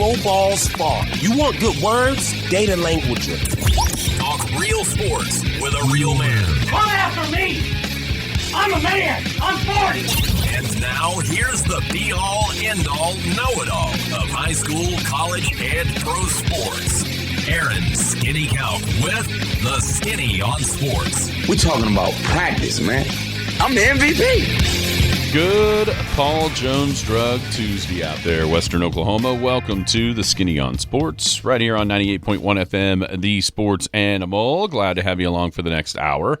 Go Balls Fall. You want good words? Data language. Talk real sports with a real man. Come after me! I'm a man! I'm 40! And now, here's the be-all, end-all, know-it-all of high school, college, and pro sports. Aaron Skinny Count with the Skinny on Sports. We're talking about practice, man. I'm the MVP. Good Paul Jones Drug Tuesday out there, Western Oklahoma. Welcome to the Skinny on Sports, right here on 98.1 FM, the Sports Animal. Glad to have you along for the next hour.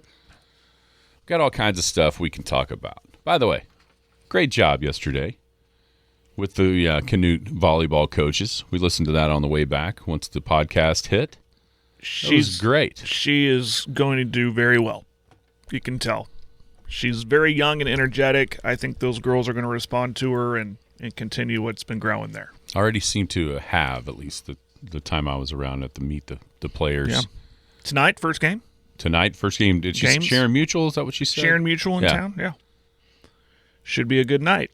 Got all kinds of stuff we can talk about. By the way, great job yesterday with the Canute volleyball coaches. We listened to that on the way back once the podcast hit. She's great. She is going to do very well. You can tell. She's very young and energetic. I think those girls are going to respond to her and continue what's been growing there. Already seem to have, at least the time I was around at the meet the players. Yeah. Tonight, first game? Tonight, first game. Did she Sharon Mutual? Is that what she said? Sharon Mutual in town, yeah. Should be a good night.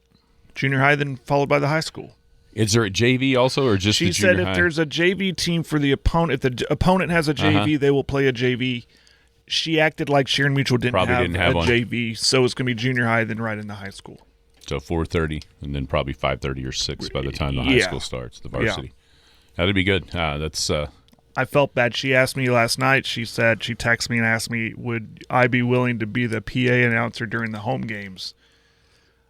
Junior high, then followed by the high school. Is there a JV also, or just the junior high? She said if there's a JV team for the opponent, if the opponent has a JV, they will play a JV. She acted like Sharon Mutual didn't have a one. JV, so it's going to be junior high, then right into high school. So 4:30, and then probably 5:30 or 6 by the time the high school starts, the varsity. Yeah. That'd be good. That's. I felt bad. She asked me last night. She said she texted me and asked me, would I be willing to be the PA announcer during the home games?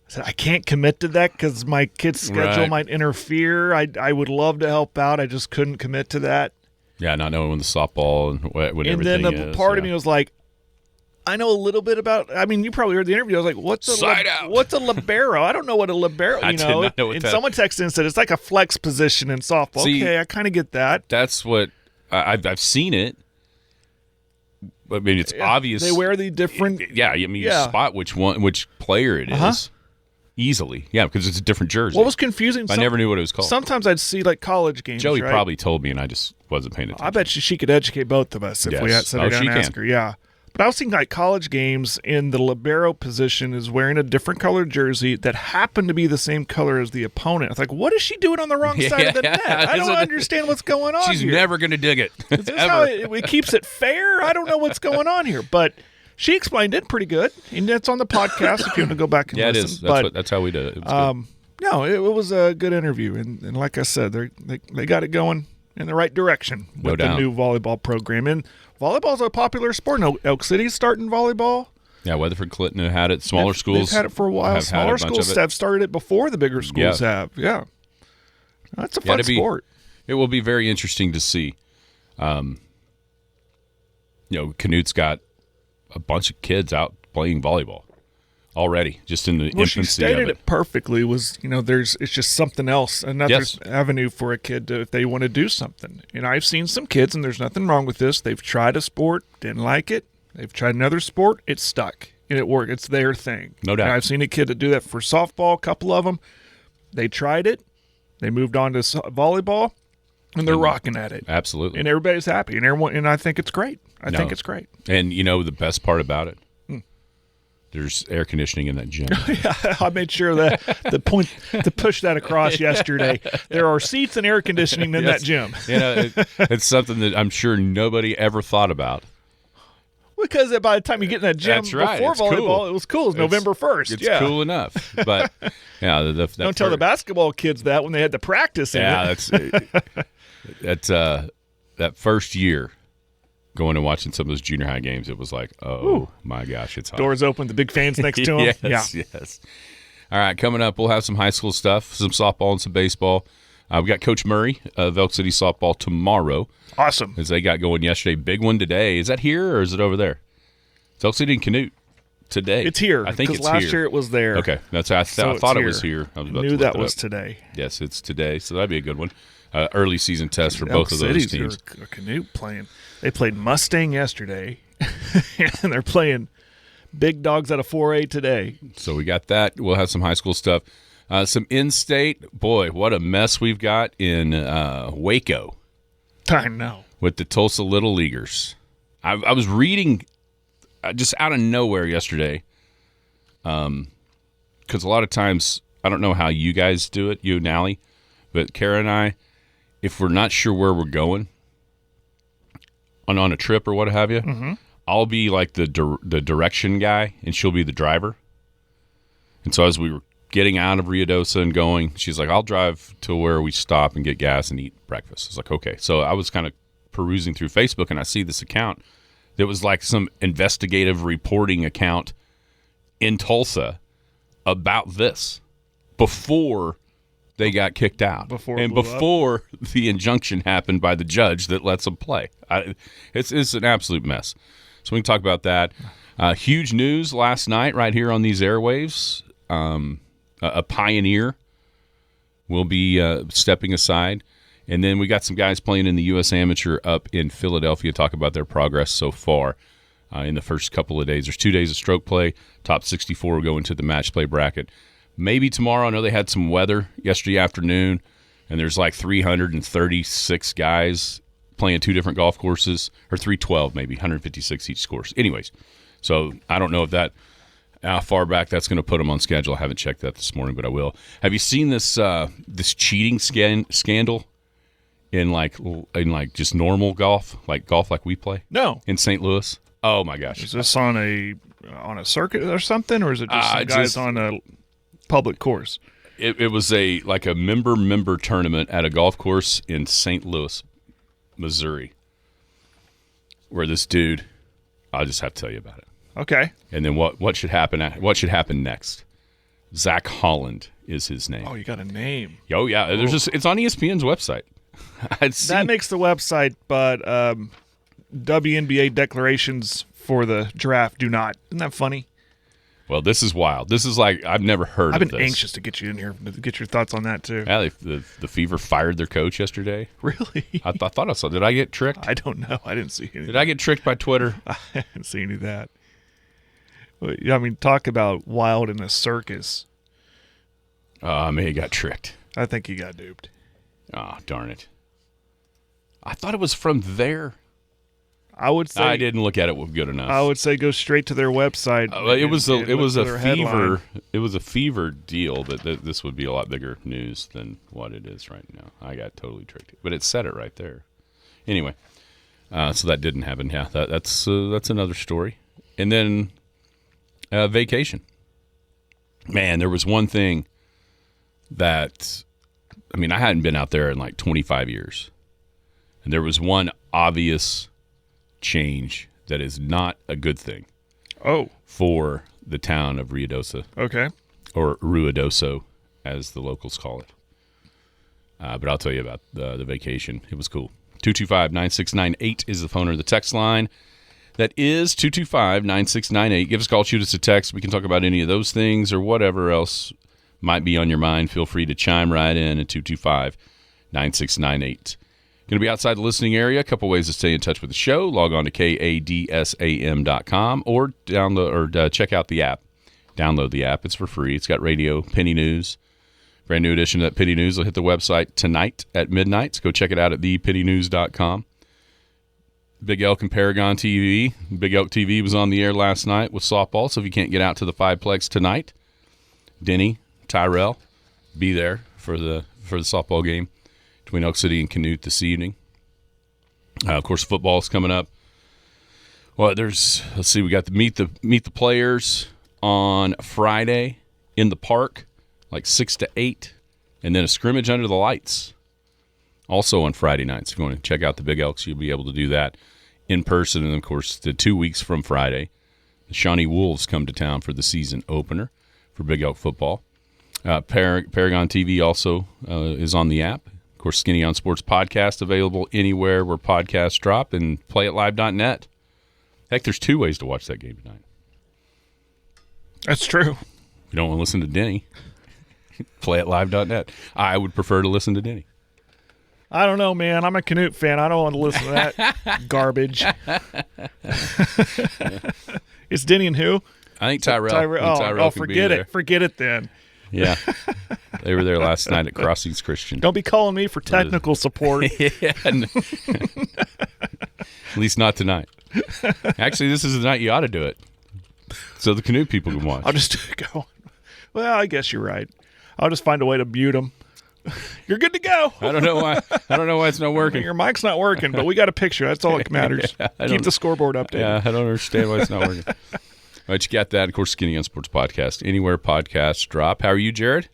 I said I can't commit to that because my kid's schedule might interfere. I would love to help out. I just couldn't commit to that. Yeah, not knowing when the softball and what everything is. And then part of me was like, I know a little bit about. I mean, you probably heard the interview. I was like, "What's a libero?" I don't know what a libero. You know, did not know what and that. Someone texted and said it's like a flex position in softball. See, okay, I kind of get that. That's what I've seen it. I mean, it's obvious they wear the different. Yeah, I mean, you spot which player it is easily. Yeah, because it's a different jersey. What was confusing? I never knew what it was called. Sometimes I'd see like college games. Joey right? probably told me, and I just wasn't paying attention. I bet she could educate both of us if we had sat her down and asked her. Yeah. But I was thinking like college games, and the libero position is wearing a different colored jersey that happened to be the same color as the opponent. It's like, what is she doing on the wrong side of the net? I don't understand what's going on She's here. never going to dig it. Is this how it keeps it fair? I don't know what's going on here. But she explained it pretty good, and it's on the podcast if you want to go back and listen. Yeah, it is. That's how we did it. It was good. No, it was a good interview, and like I said, they got it going in the right direction with the new volleyball program. And volleyball's a popular sport. No, Elk City's starting volleyball. Yeah, Weatherford, Clinton have had it. Smaller schools they've had it for a while. Smaller schools have started it before the bigger schools have. Yeah, that's a fun sport. It will be very interesting to see. Canute's got a bunch of kids out playing volleyball already, just in the infancy she stated of it. Perfectly. Was it's just something else, another avenue for a kid to, if they want to do something. And I've seen some kids, and there's nothing wrong with this. They've tried a sport, didn't like it. They've tried another sport, it stuck, and it worked. It's their thing. No doubt. And I've seen a kid that do that for softball. A couple of them, they tried it, they moved on to volleyball, and they're rocking at it. Absolutely. And everybody's happy, and I think it's great. I think it's great. And the best part about it. There's air conditioning in that gym. Yeah, I made sure that the point to push that across yesterday. There are seats and air conditioning in that gym. It's something that I'm sure nobody ever thought about. Because by the time you get in that gym before volleyball, it was cool. It was November 1st. It's cool enough. But don't tell the basketball kids that when they had to practice in it. That's that first year. Going and watching some of those junior high games, it was like, my gosh, it's hot. Doors open, the big fans next to them. Yes. All right, coming up, we'll have some high school stuff, some softball and some baseball. We got Coach Murray of Elk City softball tomorrow. Awesome. As they got going yesterday. Big one today. Is that here or is it over there? It's Elk City and Canute today. It's here. I think it's last here. year it was there. Okay, I thought it was here. I knew that was today. Yes, it's today, so that'd be a good one. Early season test for both of those teams. Canute playing. They played Mustang yesterday, and they're playing big dogs out of 4A today. So we got that. We'll have some high school stuff. Some in-state. Boy, what a mess we've got in Waco. I know. With the Tulsa Little Leaguers. I was reading just out of nowhere yesterday, because a lot of times, I don't know how you guys do it, you and Allie, but Kara and I, if we're not sure where we're going on a trip or what have you, I'll be like the direction guy, and she'll be the driver. And so as we were getting out of Ruidoso and going, she's like, I'll drive to where we stop and get gas and eat breakfast. I was like, okay. So I was kind of perusing through Facebook, and I see this account that was like some investigative reporting account in Tulsa about this before they got kicked out. Before the injunction happened by the judge that lets them play. It's an absolute mess. So we can talk about that. Huge news last night right here on these airwaves. A pioneer will be stepping aside. And then we got some guys playing in the U.S. Amateur up in Philadelphia. Talk about their progress so far in the first couple of days. There's 2 days of stroke play. Top 64 will go into the match play bracket. Maybe tomorrow. I know they had some weather yesterday afternoon, and there's like 336 guys playing 2 different golf courses, or 312 maybe, 156 each course. Anyways, so I don't know if that how far back that's going to put them on schedule. I haven't checked that this morning, but I will. Have you seen this this cheating scandal in like just normal golf like we play? No. In St. Louis? Oh my gosh. Is this on a circuit or something, or is it just some guys on a public course? It was a member tournament at a golf course in St. Louis, Missouri, where this dude, I'll just have to tell you about it. Okay. And then what should happen? What should happen next? Zach Holland is his name. Oh, you got a name. Oh yeah, it's on ESPN's website. That makes the website, but WNBA declarations for the draft do not. Isn't that funny? Well, this is wild. This is like I've never heard of this. I've been anxious to get you in here to get your thoughts on that too. Yeah, the Fever fired their coach yesterday. Really? I thought I saw. Did I get tricked? I don't know. I didn't see anything. Did I get tricked by Twitter? I didn't see any of that. I mean, talk about wild in a circus. I mean, he got tricked. I think he got duped. Oh, darn it. I thought it was from there. I would say I didn't look at it good enough. I would say go straight to their website. It was a fever deal that this would be a lot bigger news than what it is right now. I got totally tricked, but it said it right there. Anyway, so that didn't happen. Yeah, that's another story. And then vacation. Man, there was one thing that I hadn't been out there in like 25 years, and there was one obvious change that is not a good thing. Oh, for the town of Ruidoso. Okay. Or Ruidoso, as the locals call it. But I'll tell you about the vacation. It was cool. 225-9698 is the phone or the text line. That is 225-9698. Give us a call, shoot us a text. We can talk about any of those things or whatever else might be on your mind. Feel free to chime right in at 225-9698. Going to be outside the listening area. A couple ways to stay in touch with the show. Log on to kadsam.com or download or check out the app. Download the app. It's for free. It's got radio, Penny News. Brand new edition of that Penny News will hit the website tonight at midnight. So go check it out at thepennynews.com. Big Elk and Paragon TV. Big Elk TV was on the air last night with softball. So if you can't get out to the Fiveplex tonight, Denny, Tyrell, be there for the softball game between Elk City and Canute this evening. Of course, football is coming up. Well, let's see, we got the meet the players on Friday in the park, like 6 to 8, and then a scrimmage under the lights also on Friday nights. If you want to check out the Big Elks, you'll be able to do that in person. And, of course, the 2 weeks from Friday, the Shawnee Wolves come to town for the season opener for Big Elk football. Paragon TV also is on the app. Of course, Skinny on Sports podcast available anywhere where podcasts drop, and playatlive.net. Heck, there's 2 ways to watch that game tonight. That's true. If you don't want to listen to Denny, playatlive.net. I would prefer to listen to Denny. I don't know, man. I'm a Canute fan. I don't want to listen to that garbage. It's Denny and who? I think Tyrell. Forget it. Forget it then. Yeah. They were there last night at Crossings Christian. Don't be calling me for technical support. Yeah. At least not tonight. Actually, this is the night you ought to do it, so the Canute people can watch. I'll just go. Well, I guess you're right. I'll just find a way to mute them. You're good to go. I don't know why. I don't know why it's not working. Your mic's not working, but we got a picture. That's all that matters. Keep the scoreboard updated. Yeah, I don't understand why it's not working. But you got that. Of course, Skinny on Sports Podcast. Anywhere podcasts drop. How are you, Jared?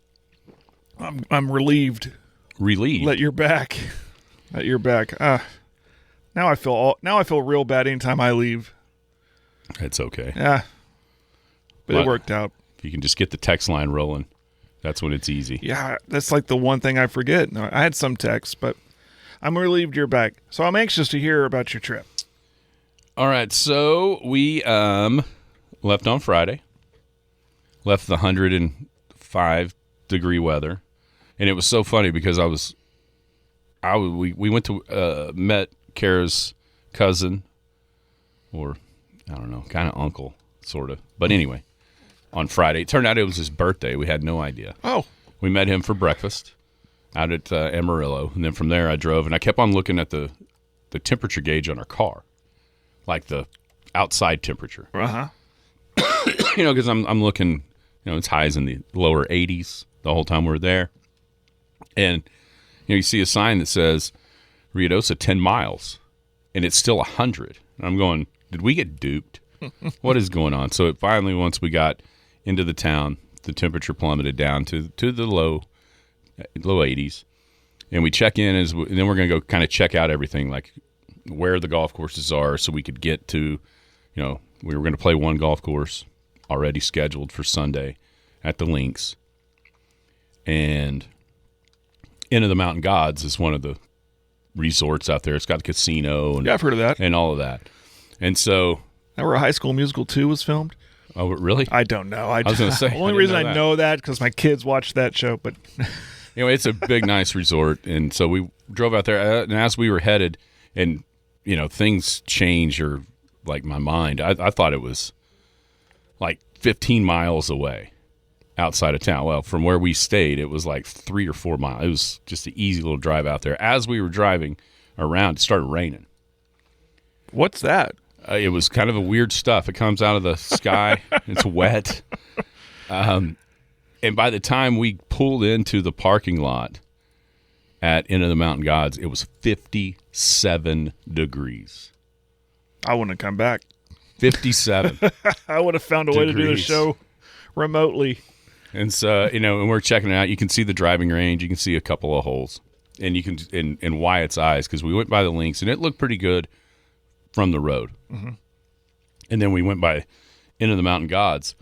I'm relieved. Relieved. Let your back. Now I feel real bad anytime I leave. It's okay. Yeah. But it worked out. If you can just get the text line rolling, that's when it's easy. Yeah, that's like the one thing I forget. No, I had some texts, but I'm relieved you're back. So I'm anxious to hear about your trip. All right, so we left on Friday. Left the 105-degree weather. And it was so funny because we went to met Kara's cousin, or I don't know, kind of uncle, sort of. But anyway, on Friday, it turned out it was his birthday. We had no idea. Oh. We met him for breakfast out at Amarillo. And then from there I drove, and I kept on looking at the temperature gauge on our car, like the outside temperature. Uh-huh. Because I'm looking, it's highs in the lower 80s the whole time we're there. And, you see a sign that says Ruidoso 10 miles, and it's still 100. And I'm going, did we get duped? What is going on? So it finally, once we got into the town, the temperature plummeted down to the low 80s. And we check in, and then we're going to go kind of check out everything, like where the golf courses are, so we could get to, we were going to play one golf course already scheduled for Sunday at the Links. And Inn of the Mountain Gods is one of the resorts out there. It's got a casino. And, I've heard of that. And all of that. And so... That where High School Musical 2 was filmed? Oh, really? I don't know. I was going to say. The only reason I know that because my kids watch that show. But anyway, it's a big, nice resort. And so we drove out there. And as we were headed, and, things change, or like my mind, I thought it was like 15 miles away outside of town. Well, from where we stayed, it was like 3 or 4 miles. It was just an easy little drive out there. As we were driving around, it started raining. What's that? It was kind of a weird stuff. It comes out of the sky. It's wet. And by the time we pulled into the parking lot at Inn of the Mountain Gods, it was 57 degrees. I wouldn't have come back. 57. I would have found a way to do the show remotely. And so, and we're checking it out. You can see the driving range. You can see a couple of holes. And you can, and Wyatt's eyes, because we went by the Links, and it looked pretty good from the road. Mm-hmm. And then we went by Inn of the Mountain Gods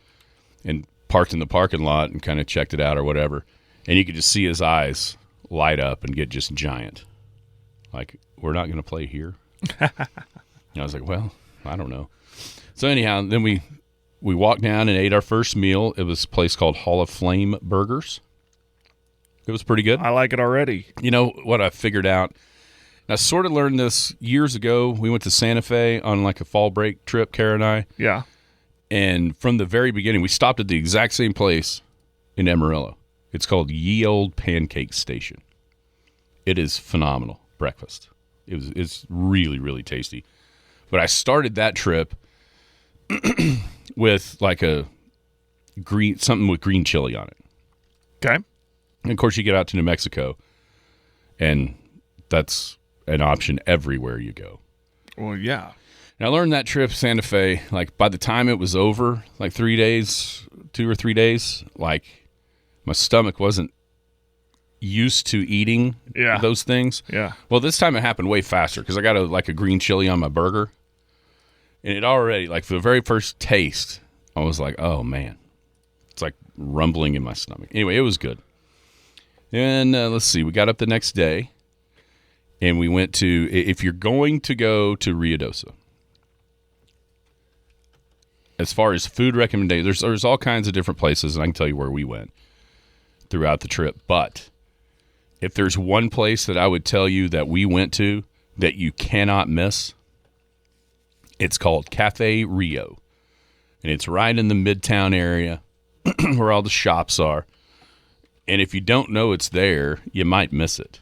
and parked in the parking lot and kind of checked it out or whatever. And you could just see his eyes light up and get just giant. Like, we're not going to play here? And I was like, well, I don't know. So anyhow, then we walked down and ate our first meal. It was a place called Hall of Flame Burgers. It was pretty good. I like it already. You know what I figured out? I sort of learned this years ago. We went to Santa Fe on like a fall break trip, Kara and I. Yeah. And from the very beginning, we stopped at the exact same place in Amarillo. It's called Ye Old Pancake Station. It is phenomenal breakfast. It's really, really tasty. But I started that trip with like something with green chili on it. Okay. And of course, you get out to New Mexico, and that's an option everywhere you go. Well, yeah. And I learned that trip, Santa Fe, like by the time it was over, like 2 or 3 days, like my stomach wasn't used to eating those things. Yeah. Well, this time it happened way faster because I got a green chili on my burger. And it already, like for the very first taste, I was like, oh man, it's like rumbling in my stomach. Anyway, it was good. And let's see, we got up the next day. And we went to, if you're going to go to Ruidoso, as far as food recommendations, there's all kinds of different places, and I can tell you where we went throughout the trip. But if there's one place that I would tell you that we went to that you cannot miss, it's called Cafe Rio. And it's right in the Midtown area where all the shops are. And if you don't know it's there, you might miss it.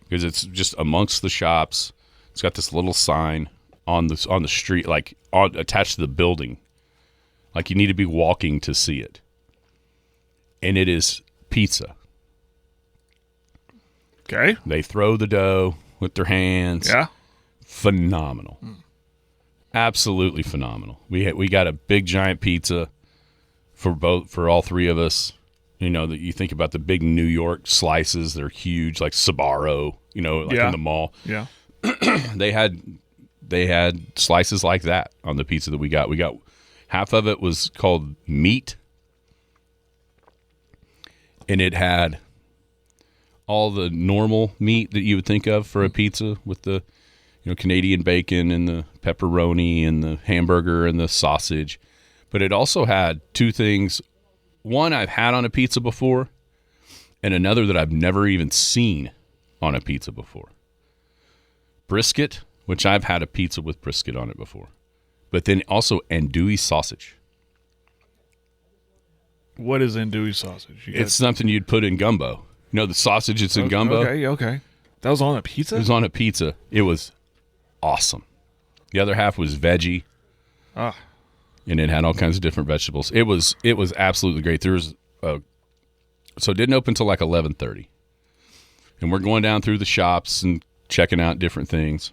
Because it's just amongst the shops. It's got this little sign on the street, like attached to the building. Like you need to be walking to see it. And it is pizza. Okay. They throw the dough with their hands. Yeah. Phenomenal. Absolutely phenomenal. We got a big giant pizza for all three of us. You know, that you think about the big New York slices, they're huge, like Sbarro, you know, like in the mall. Yeah. They had slices like that on the pizza that we got. We got half of it was called meat, and it had all the normal meat that you would think of for a pizza with the, you know, Canadian bacon and the pepperoni and the hamburger and the sausage. But it also had two things. One I've had on a pizza before, and another that I've never even seen on a pizza before. Brisket, which I've had a pizza with brisket on it before. But then also andouille sausage. What is andouille sausage? It's something you'd put in gumbo. You know the sausage that's in gumbo? Okay. That was on a pizza? It was on a pizza. It was awesome. The other half was veggie. Ah. And it had all kinds of different vegetables. It was absolutely great. So it didn't open until like 11:30. And we're going down through the shops and checking out different things.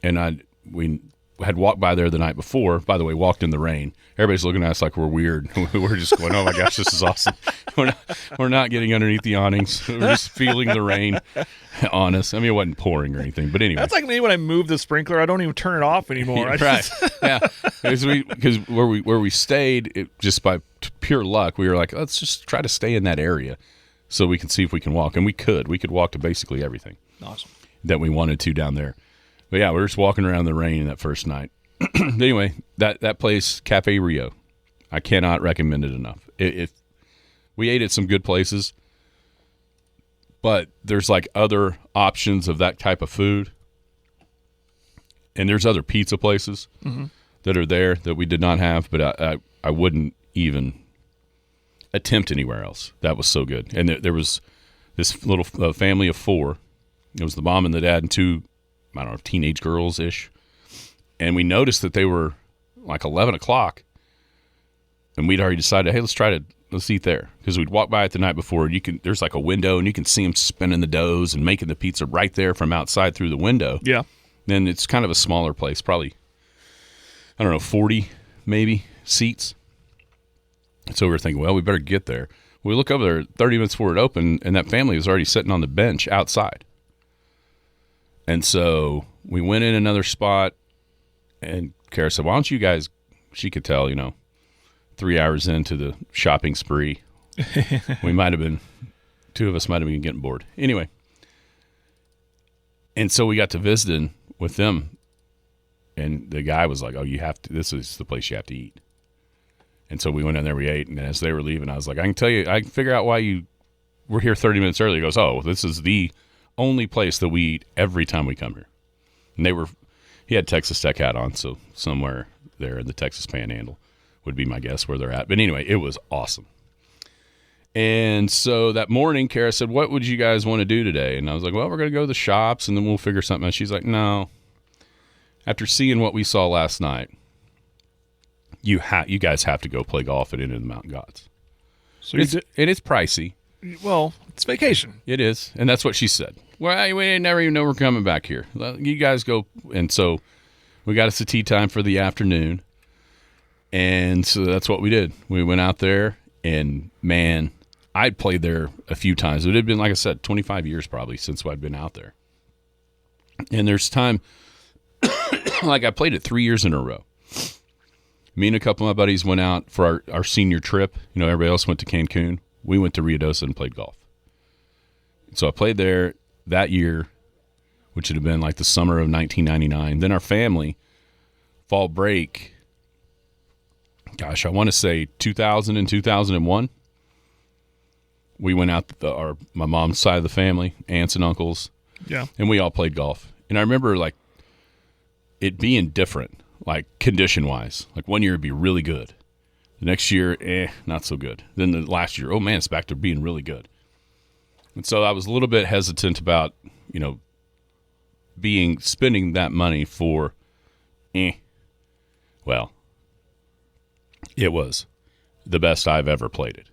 And we had walked by there the night before. By the way, walked in the rain. Everybody's looking at us like we're weird. We're just going, oh my gosh, this is awesome. We're not getting underneath the awnings. We're just feeling the rain on us. I mean, it wasn't pouring or anything, but anyway. That's like me when I move the sprinkler. I don't even turn it off anymore. Right. Yeah. Because where we stayed, just by pure luck, we were like, let's just try to stay in that area so we can see if we can walk. And we could. We could walk to basically everything. Awesome. That we wanted to down there. But yeah, we were just walking around the rain that first night. Anyway, that place, Cafe Rio, I cannot recommend it enough. We ate at some good places, but there's like other options of that type of food. And there's other pizza places that are there that we did not have, but I wouldn't even attempt anywhere else. That was so good. And there was this little family of four. It was the mom and the dad and two, I don't know, teenage girls-ish. And we noticed that they were like 11 o'clock, and we'd already decided, hey, let's eat there. Because we'd walked by it the night before, and there's like a window, and you can see them spinning the doughs and making the pizza right there from outside through the window. Yeah. And it's kind of a smaller place, probably, 40 maybe seats. So we were thinking, well, we better get there. We look over there 30 minutes before it opened, and that family was already sitting on the bench outside. And so we went in another spot, and Kara said, why don't you guys, she could tell, 3 hours into the shopping spree, two of us might have been getting bored. Anyway, and so we got to visiting with them, and the guy was like, oh, this is the place you have to eat. And so we went in there, we ate, and as they were leaving, I was like, I can figure out why you were here 30 minutes early. He goes, oh, this is the only place that we eat every time we come here. And he had Texas Tech hat on, so somewhere there in the Texas Panhandle would be my guess where they're at. But anyway, it was awesome. And so that morning, Kara said, what would you guys want to do today? And I was like, well, we're going to go to the shops, and then we'll figure something out. She's like, no. After seeing what we saw last night, you guys have to go play golf at Into the Mountain Gods. So it is pricey. Well, it's vacation. It is, and that's what she said. Well, we never even know we're coming back here. You guys go. And so we got us a tea time for the afternoon, and so that's what we did. We went out there, and man, I'd played there a few times. It had been, like I said, 25 years probably since I'd been out there. And there's time, like I played it 3 years in a row. Me and a couple of my buddies went out for our senior trip. Everybody else went to Cancun. We went to Ruidoso and played golf. So I played there that year, which would have been like the summer of 1999. Then our family, fall break, gosh, I want to say 2000 and 2001. We went out my mom's side of the family, aunts and uncles. Yeah. And we all played golf. And I remember like it being different, like condition-wise. Like one year it'd be really good. The next year, not so good. Then the last year, oh man, it's back to being really good. And so I was a little bit hesitant about, spending that money for, well, it was the best I've ever played it.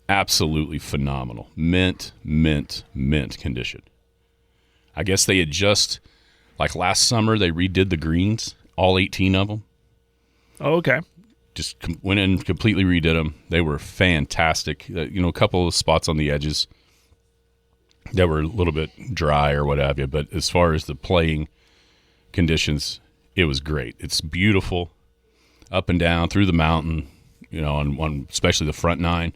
absolutely phenomenal. Mint condition. I guess they had just, like last summer, they redid the greens, all 18 of them. Oh, okay. Just went in, completely redid them. They were fantastic. A couple of spots on the edges that were a little bit dry or what have you, but as far as the playing conditions, it was great. It's beautiful, up and down through the mountain. On especially the front nine,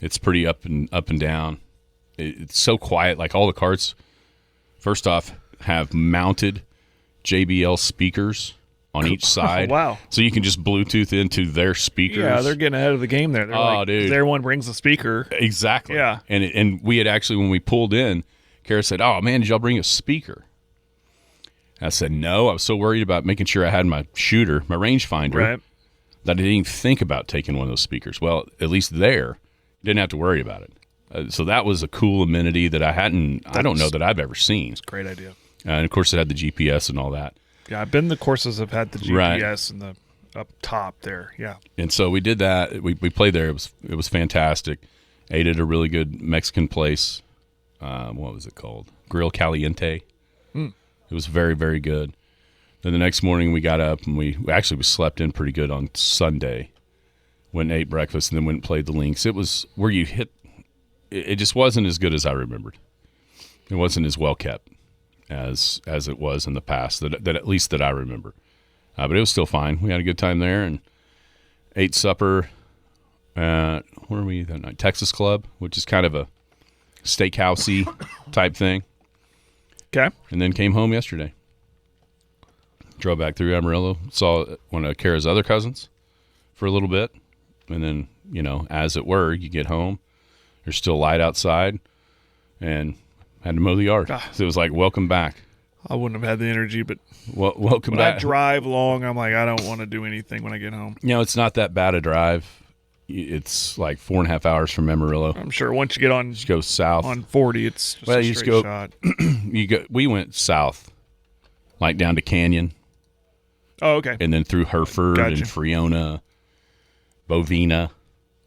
it's pretty up and down. It's so quiet. Like all the carts, first off, have mounted JBL speakers on each side. Wow. So you can just Bluetooth into their speakers. Yeah, they're getting ahead of the game there. Dude. Everyone brings a speaker. Exactly. Yeah. And we had actually, when we pulled in, Kara said, "Oh, man, did y'all bring a speaker?" I said, "No, I was so worried about making sure I had my shooter, my rangefinder, Right. that I didn't even think about taking one of those speakers." Well, at least there, didn't have to worry about it. So that was a cool amenity that I don't know that I've ever seen. Great idea. And, of course, it had the GPS and all that. Yeah, I've been to the courses that have had the GPS and the up top there. Yeah. And so we did that. We played there. It was fantastic. Ate at a really good Mexican place. What was it called? Grill Caliente. It was very, very good. Then the next morning we got up and we slept in pretty good on Sunday. Went and ate breakfast and then went and played the links. It was where you hit. It just wasn't as good as I remembered. It wasn't as well kept as it was in the past. That at least that I remember. But it was still fine. We had a good time there and ate supper at, where were we that night? Texas Club, which is kind of a steakhousey type thing. Okay. And then came home yesterday. Drove back through Amarillo, saw one of Kara's other cousins for a little bit. And then, as it were, you get home, there's still light outside, and had to mow the yard. So it was like, welcome back. I wouldn't have had the energy, but welcome when back. I drive long, I'm like, I don't want to do anything when I get home. It's not that bad a drive. It's like 4.5 hours from Amarillo. I'm sure once you get on, Just go south. on 40, it's just Well, a you just straight go- shot. We went south, like down to Canyon, Oh, okay. and then through Hereford Gotcha. and Friona, Bovina.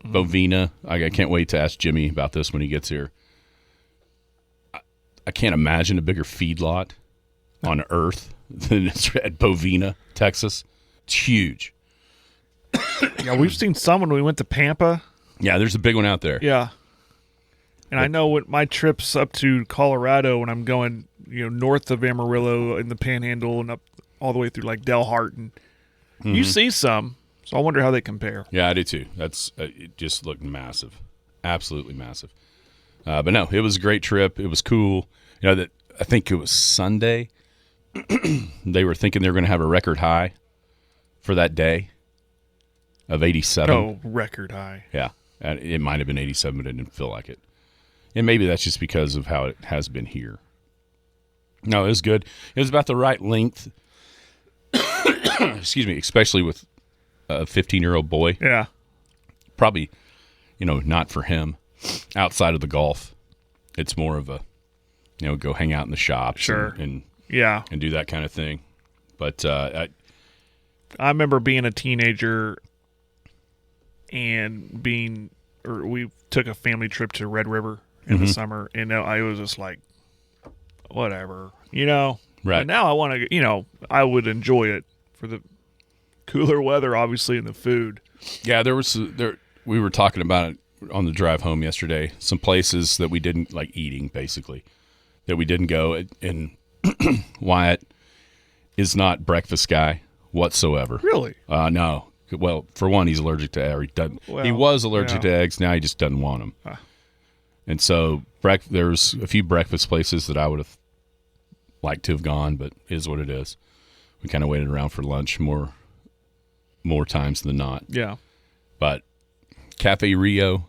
Bovina. I can't wait to ask Jimmy about this when he gets here. I can't imagine a bigger feedlot on Earth than it's at Bovina, Texas. It's huge. Yeah, we've seen some when we went to Pampa. Yeah, there's a big one out there. Yeah. And I know with my trips up to Colorado when I'm going, north of Amarillo in the Panhandle and up all the way through like Delhart, and you see some. So I wonder how they compare. Yeah, I do too. That's it just looked massive. Absolutely massive. But no, it was a great trip. It was cool. That I think it was Sunday. They were thinking they were going to have a record high for that day of 87. Oh, record high. Yeah. And it might have been 87, but it didn't feel like it. And maybe that's just because of how it has been here. No, it was good. It was about the right length. Excuse me, especially with a 15-year-old boy. Yeah. Probably, not for him. Outside of the golf, it's more of a, go hang out in the shops Sure. and Yeah. do that kind of thing. But I remember being a teenager and we took a family trip to Red River in the summer, and I was just like, whatever, Right. And now I want to, I would enjoy it for the cooler weather, obviously, and the food. yeah, we were talking about it on the drive home yesterday. Some places that we didn't like eating, basically, that we didn't go. And Wyatt is not breakfast guy whatsoever. Really? No. Well, for one, he's allergic to eggs. He was allergic to eggs. Now he just doesn't want them. And so there's a few breakfast places that I would have liked to have gone, but it is what it is. We kind of waited around for lunch more times than not. Yeah. But Cafe Rio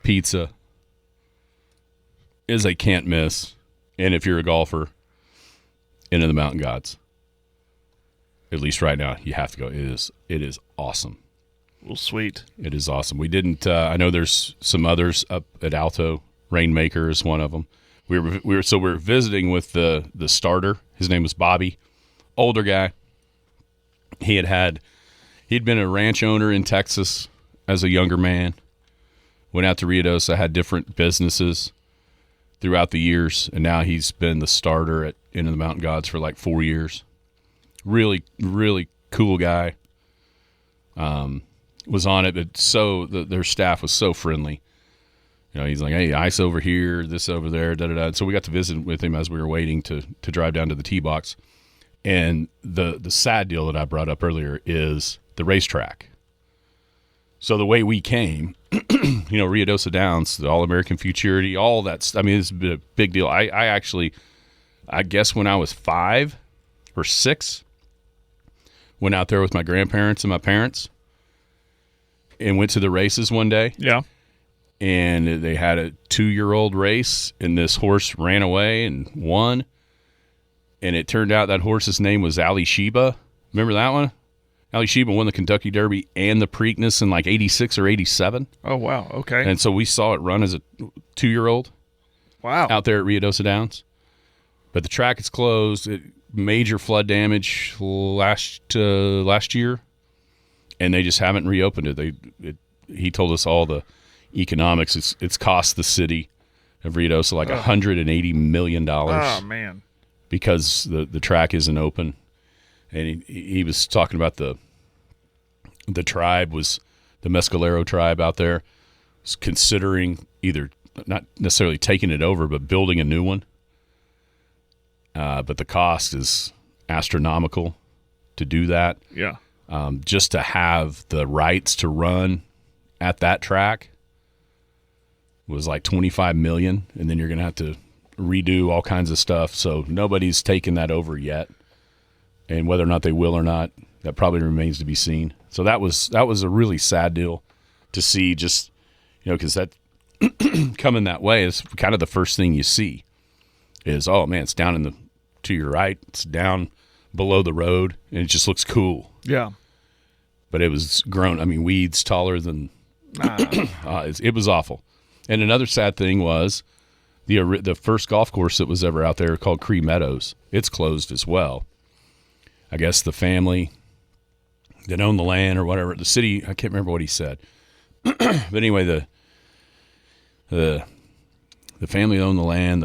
pizza is a can't miss. And if you're a golfer, into the Mountain Gods. At least right now, you have to go. It is awesome. Well, sweet. It is awesome. We didn't. I know there's some others up at Alto. Rainmaker is one of them. We were visiting with the starter. His name was Bobby, older guy. He'd been a ranch owner in Texas as a younger man. Went out to Ruidoso, had different businesses throughout the years, and now he's been the starter at Inn of the Mountain Gods for like 4 years. Really, really cool guy. Was on it, but their staff was so friendly. You know, he's like, hey, ice over here, this over there, da-da-da. So we got to visit with him as we were waiting to drive down to the tee box. And the sad deal that I brought up earlier is the racetrack. So the way we came, you know, Ruidoso Downs, the All-American Futurity, all that. I mean, it's been a big deal. I guess when I was 5 or 6, went out there with my grandparents and my parents and went to the races one day. Yeah. And they had a 2-year-old race, and this horse ran away and won. And it turned out that horse's name was Ali Sheba. Remember that one? Ali Sheba won the Kentucky Derby and the Preakness in like 86 or 87. Oh, wow. Okay. And so we saw it run as a 2-year-old. Wow. Out there at Ruidoso Downs. But the track is closed. Major flood damage last year, and they just haven't reopened it. He told us all the economics. It's cost the city of Ruidoso like $180 million. Oh, man. Because the track isn't open. And he was talking about the tribe was the Mescalero tribe out there was considering either not necessarily taking it over, but building a new one. But the cost is astronomical to do that. Yeah. Just to have the rights to run at that track was like $25 million, and then you're going to have to redo all kinds of stuff. So nobody's taken that over yet, and whether or not they will or not, that probably remains to be seen. So that was a really sad deal to see. Just because that coming that way is kind of the first thing you see is, oh man, it's down to your right, it's down below the road, and it just looks cool. Yeah. But it was grown. I mean, weeds taller than it was awful. And another sad thing was the first golf course that was ever out there called Cree Meadows. It's closed as well. I guess the family that owned the land or whatever, the city, I can't remember what he said. But anyway, the family owned the land,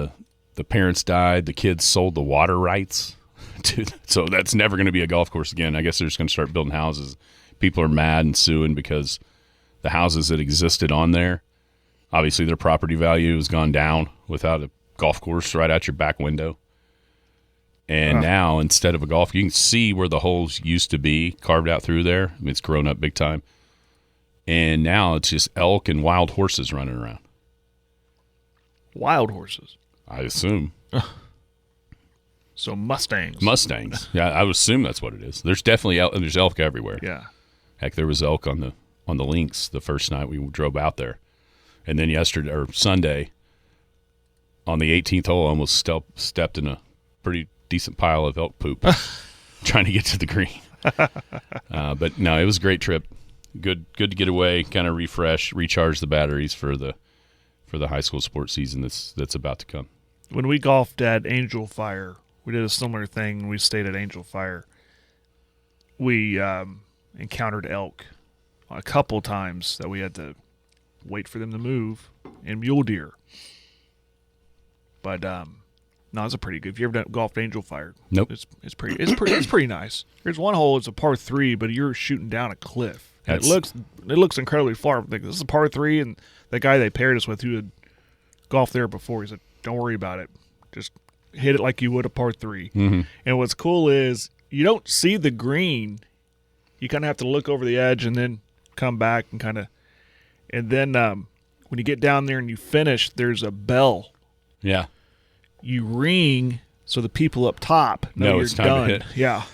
the parents died, the kids sold the water rights. So that's never going to be a golf course again. I guess they're just going to start building houses. People are mad and suing because the houses that existed on there, obviously their property value has gone down without a golf course right out your back window. And now, instead of a golf, you can see where the holes used to be carved out through there. I mean, it's grown up big time. And now it's just elk and wild horses running around. Wild horses? I assume. So Mustangs. Mustangs. Yeah, I would assume that's what it is. There's definitely there's elk everywhere. Yeah. Heck, there was elk on the links the first night we drove out there. And then yesterday or Sunday on the 18th hole, I almost stepped in a pretty decent pile of elk poop trying to get to the green. But no, it was a great trip. Good to get away, kind of refresh, recharge the batteries for the high school sports season that's about to come. When we golfed at Angel Fire, we did a similar thing. We stayed at Angel Fire. We encountered elk a couple times that we had to wait for them to move, and mule deer. But no, it's a pretty good. If you ever golfed Angel Fire, nope, it's pretty nice. There's one hole. It's a par 3, but you're shooting down a cliff. It looks incredibly far. Like, this is a par 3, and the guy they paired us with who had golfed there before, he said, "Don't worry about it. Just hit it like you would a par 3." Mm-hmm. And what's cool is you don't see the green. You kind of have to look over the edge and then come back and then when you get down there and you finish, there's a bell. Yeah. You ring so the people up top know you're it's time done. to hit. Yeah.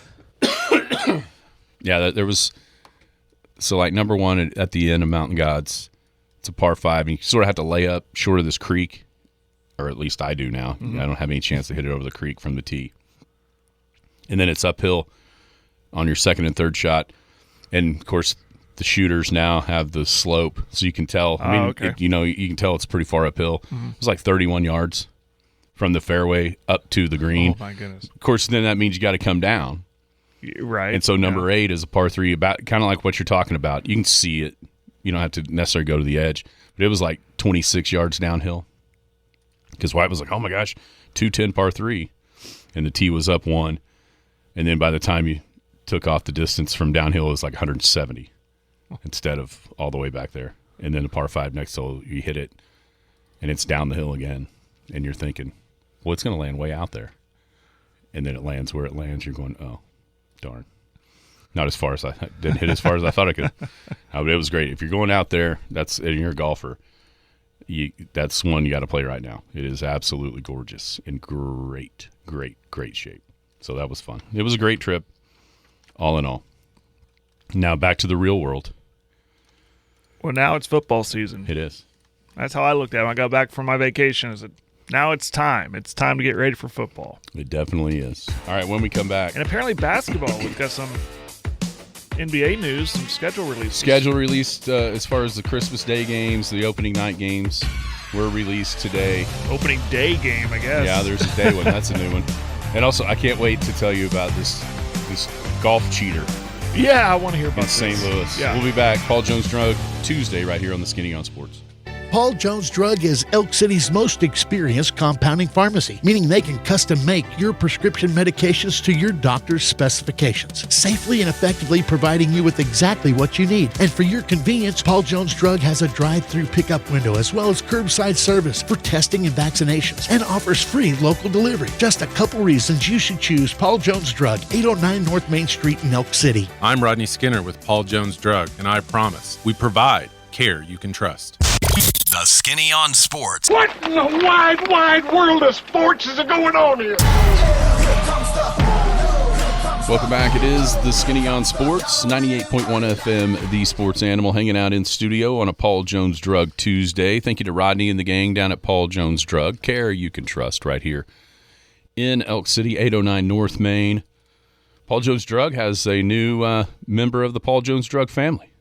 Yeah, there was so like number one at the end of Mountain Gods, it's a par 5, and you sort of have to lay up short of this creek, or at least I do now. Mm-hmm. I don't have any chance to hit it over the creek from the tee. And then it's uphill on your second and third shot, and of course the shooters now have the slope, so you can tell. I mean, okay. You can tell it's pretty far uphill. Mm-hmm. It's like 31 yards from the fairway up to the green. Oh my goodness! Of course, then that means you got to come down. Right. And so number 8 is a par 3, about kind of like what you're talking about. You can see it. You don't have to necessarily go to the edge. But it was like 26 yards downhill. Because White was like, oh my gosh, 210 par 3. And the tee was up 1. And then by the time you took off the distance from downhill, it was like 170 instead of all the way back there. And then the par 5 next hole, you hit it, and it's down the hill again. And you're thinking, well, it's going to land way out there. And then it lands where it lands. You're going, oh, darn. Not as far as I didn't hit as far as I thought I could. But it was great. If you're going out there, and you're a golfer, that's one you got to play right now. It is absolutely gorgeous in great shape. So that was fun. It was a great trip, all in all. Now back to the real world. Well, now it's football season. It is. That's how I looked at it when I got back from my vacation. I said, now it's time. It's time to get ready for football. It definitely is. All right, when we come back. And apparently basketball, we've got some NBA news, some schedule releases. Schedule released as far as the Christmas Day games, the opening night games were released today. Opening day game, I guess. Yeah, there's a day one. That's a new one. And also, I can't wait to tell you about this golf cheater. Yeah, I want to hear about this. In St. Louis. Yeah. We'll be back. Paul Jones Drug, Tuesday, right here on the Skinny on Sports. Paul Jones Drug is Elk City's most experienced compounding pharmacy, meaning they can custom make your prescription medications to your doctor's specifications, safely and effectively providing you with exactly what you need. And for your convenience, Paul Jones Drug has a drive-through pickup window as well as curbside service for testing and vaccinations, and offers free local delivery. Just a couple reasons you should choose Paul Jones Drug, 809 North Main Street in Elk City. I'm Rodney Skinner with Paul Jones Drug, and I promise we provide care you can trust. The Skinny on Sports. What in the wide, wide world of sports is going on here? Welcome back. It is the Skinny on Sports, 98.1 FM, the Sports Animal, hanging out in studio on a Paul Jones Drug Tuesday. Thank you to Rodney and the gang down at Paul Jones Drug. Care you can trust right here in Elk City, 809 North Main. Paul Jones Drug has a new member of the Paul Jones Drug family.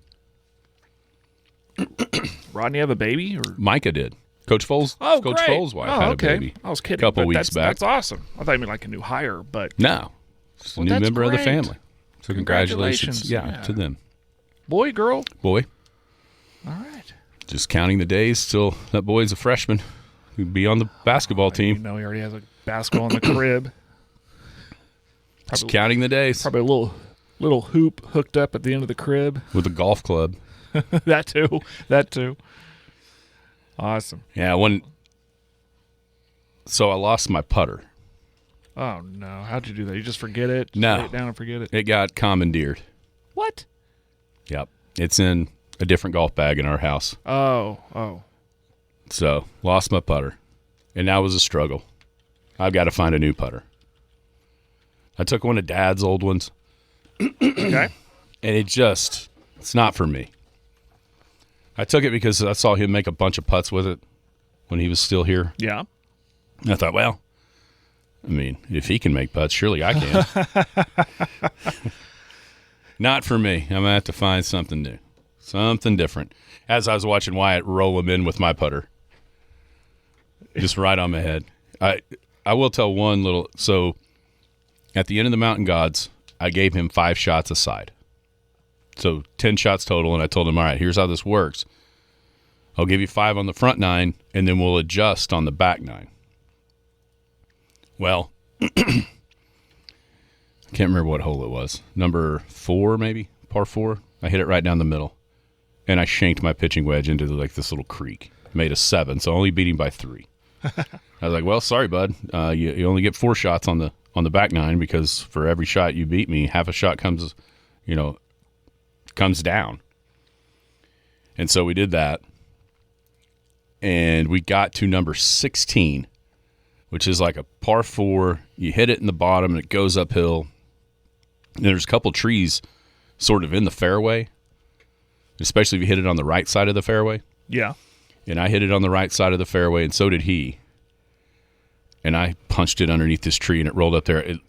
Rodney have a baby? Or? Micah did. Coach Foles' Coach great. Foles' wife had a baby. I was kidding. A couple weeks back. That's awesome. I thought you meant like a new hire, but no, it's a new member of the family. So congratulations. Yeah, to them. Boy, girl? Boy. All right. Just counting the days till that boy's a freshman. He'd be on the basketball team. You know, he already has a basketball in the crib. Just counting the days. Probably a little hoop hooked up at the end of the crib. With a golf club. That too. Awesome. Yeah, so I lost my putter. Oh, no. How'd you do that? You just forget it? Just No. lay it down and forget it? It got commandeered. What? Yep. It's in a different golf bag in our house. Oh. So, lost my putter. And that was a struggle. I've got to find a new putter. I took one of Dad's old ones. Okay. And it's not for me. I took it because I saw him make a bunch of putts with it when he was still here. Yeah. And I thought, well, I mean, if he can make putts, surely I can. Not for me. I'm going to have to find something new, something different. As I was watching Wyatt roll him in with my putter, just right on my head. I will tell one little. So at the end of the Mountain Gods, I gave him 5 shots a side. So 10 shots total, and I told him, all right, here's how this works. I'll give you 5 on the front 9, and then we'll adjust on the back 9. Well, I can't remember what hole it was. Number 4, maybe, par 4. I hit it right down the middle, and I shanked my pitching wedge into this little creek. Made a 7, so I only beat him by 3. I was like, well, sorry, bud. You only get 4 shots on the back 9 because for every shot you beat me, half a shot comes down. And so we did that. And we got to number 16, which is like a par 4. You hit it in the bottom and it goes uphill. And there's a couple trees sort of in the fairway, especially if you hit it on the right side of the fairway. Yeah. And I hit it on the right side of the fairway, and so did he. And I punched it underneath this tree, and it rolled up there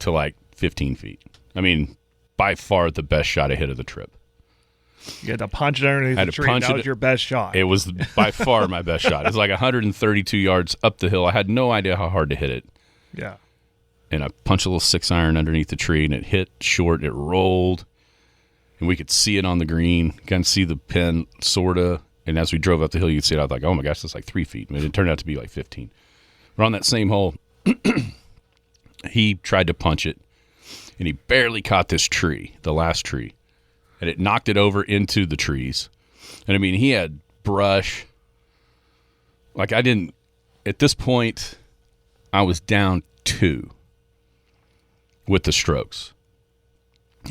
to like 15 feet. I mean, by far the best shot I hit of the trip. You had to punch it underneath the tree. That was your best shot. It was by far my best shot. It was like 132 yards up the hill. I had no idea how hard to hit it. Yeah. And I punched a little 6-iron underneath the tree, and it hit short. It rolled, and we could see it on the green. Kind of see the pin, sort of. And as we drove up the hill, you could see it. I was like, oh, my gosh, that's like 3 feet. And it turned out to be like 15. But on that same hole, he tried to punch it, and he barely caught this tree, the last tree. And it knocked it over into the trees. And, I mean, he had brush. Like, at this point, I was down 2 with the strokes.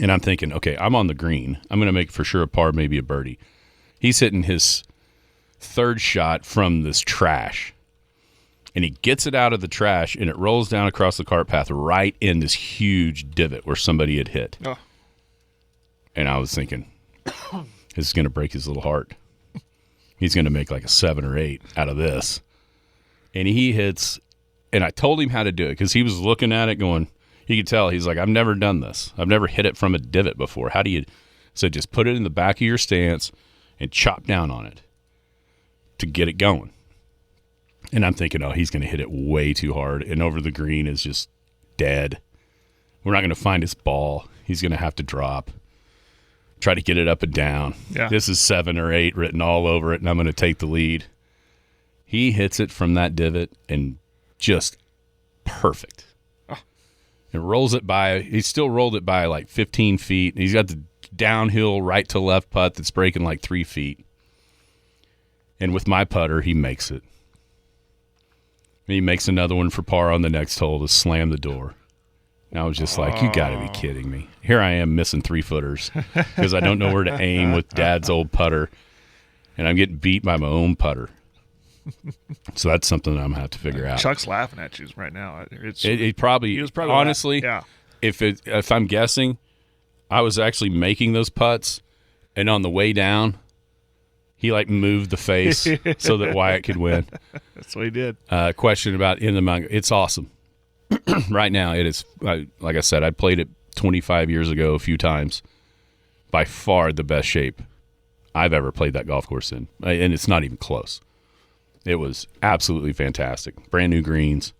And I'm thinking, okay, I'm on the green. I'm going to make for sure a par, maybe a birdie. He's hitting his third shot from this trash. And he gets it out of the trash, and it rolls down across the cart path right in this huge divot where somebody had hit. Oh. And I was thinking, this is going to break his little heart. He's going to make like a 7 or 8 out of this. And he hits, and I told him how to do it because he was looking at it going, he could tell, he's like, I've never done this. I've never hit it from a divot before. How do you? So just put it in the back of your stance and chop down on it to get it going. And I'm thinking, oh, he's going to hit it way too hard, and over the green is just dead. We're not going to find his ball. He's going to have to drop. Try to get it up and down. Yeah. This is 7 or 8 written all over it, and I'm going to take the lead. He hits it from that divot and just perfect. Oh. And rolls it by. He still rolled it by like 15 feet. He's got the downhill right to left putt that's breaking like 3 feet. And with my putter, he makes it. He makes another one for par on the next hole to slam the door. And I was just like, you got to be kidding me. Here I am missing 3-footers because I don't know where to aim with Dad's old putter, and I'm getting beat by my own putter. So that's something that I'm going to have to figure out. Chuck's laughing at you right now. He was probably honestly, yeah. If I'm guessing, I was actually making those putts, and on the way down, he like moved the face so that Wyatt could win. That's what he did. Question about in the mountain. It's awesome. Right now, it is, like I said, I played it 25 years ago a few times. By far the best shape I've ever played that golf course in. And it's not even close. It was absolutely fantastic. Brand new greens.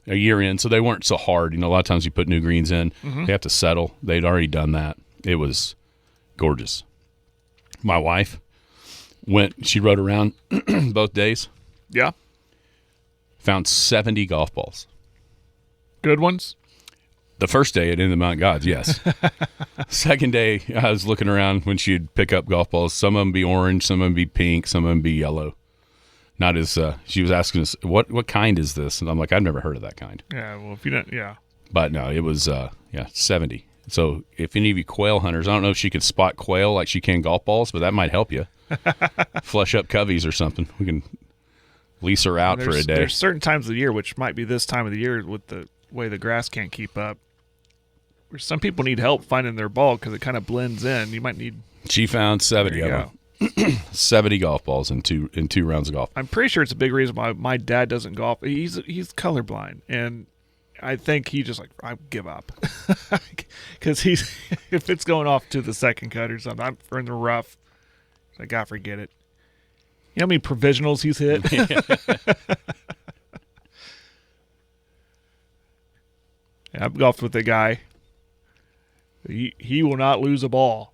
A year in, so they weren't so hard. You know, a lot of times you put new greens in, they have to settle. They'd already done that. It was gorgeous. My wife she rode around both days. Yeah. Found 70 golf balls. Good ones? The first day at In the Mount Gods, yes. Second day, I was looking around when she'd pick up golf balls. Some of them be orange, some of them be pink, some of them be yellow. Not as she was asking us, what kind is this? And I'm like, I've never heard of that kind. Yeah, well, if you don't, yeah. But no, it was 70. So if any of you quail hunters, I don't know if she can spot quail like she can golf balls, but that might help you. Flush up coveys or something. We can lease her out for a day. There's certain times of the year, which might be this time of the year with the way the grass can't keep up, where some people need help finding their ball because it kind of blends in. You might need. She found 70 of them. 70 golf balls in two rounds of golf. I'm pretty sure it's a big reason why my dad doesn't golf. He's colorblind, and I think he just like, I give up because if it's going off to the second cut or something, I'm in the rough. I gotta forget it. You know how many provisionals he's hit? Yeah, I've golfed with a guy. He will not lose a ball.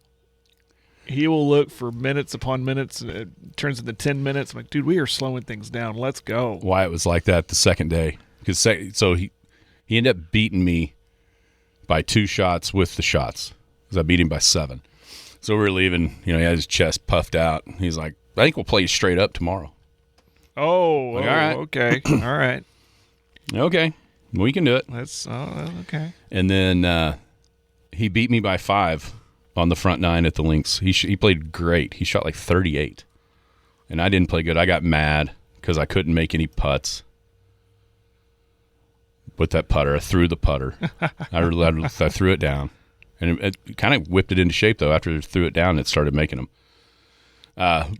He will look for minutes upon minutes, and it turns into 10 minutes. I'm like, dude, we are slowing things down. Let's go. Wyatt was like that the second day. So he ended up beating me by 2 shots with the shots because I beat him by 7. So we were leaving. You know, he had his chest puffed out. He's like, I think we'll play you straight up tomorrow. Oh, like, all right. Okay. All right. Okay. We can do it. Okay. And then he beat me by 5 on the front 9 at the links. He played great. He shot like 38. And I didn't play good. I got mad because I couldn't make any putts with that putter. I threw the putter. I threw it down. And it kind of whipped it into shape, though. After I threw it down, it started making them.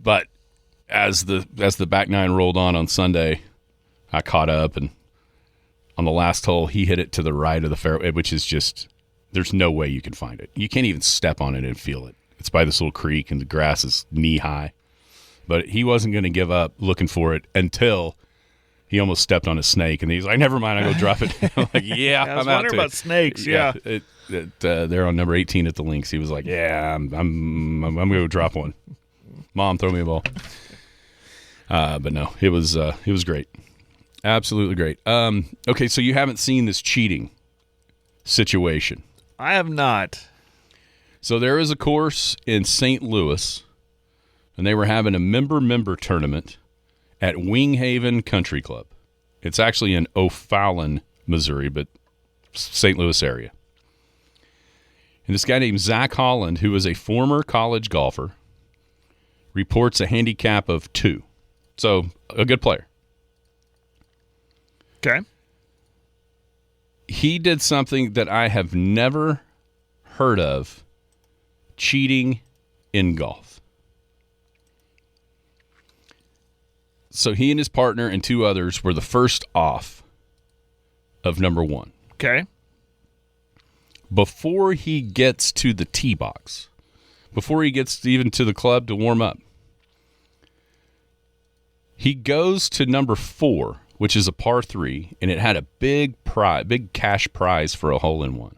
But as the back 9 rolled on Sunday, I caught up, and on the last hole, he hit it to the right of the fairway, which is just, there's no way you can find it. You can't even step on it and feel it. It's by this little creek, and the grass is knee-high. But he wasn't going to give up looking for it until he almost stepped on a snake, and he's like, never mind, I'll go drop it. I'm like, yeah, I was wondering about snakes, yeah. They're on number 18 at the links. He was like, yeah, I'm going to go drop one. Mom, throw me a ball. But no, it was great. Absolutely great. Okay, so you haven't seen this cheating situation. I have not. So there is a course in St. Louis, and they were having a member tournament at Winghaven Country Club. It's actually in O'Fallon, Missouri, but St. Louis area. And this guy named Zach Holland, who is a former college golfer, reports a handicap of 2. So a good player. Okay. He did something that I have never heard of, cheating in golf. So he and his partner and 2 others were the first off of number 1. Okay. Before he gets to the tee box, before he gets even to the club to warm up, he goes to number 4, which is a par 3, and it had a big cash prize for a hole-in-one.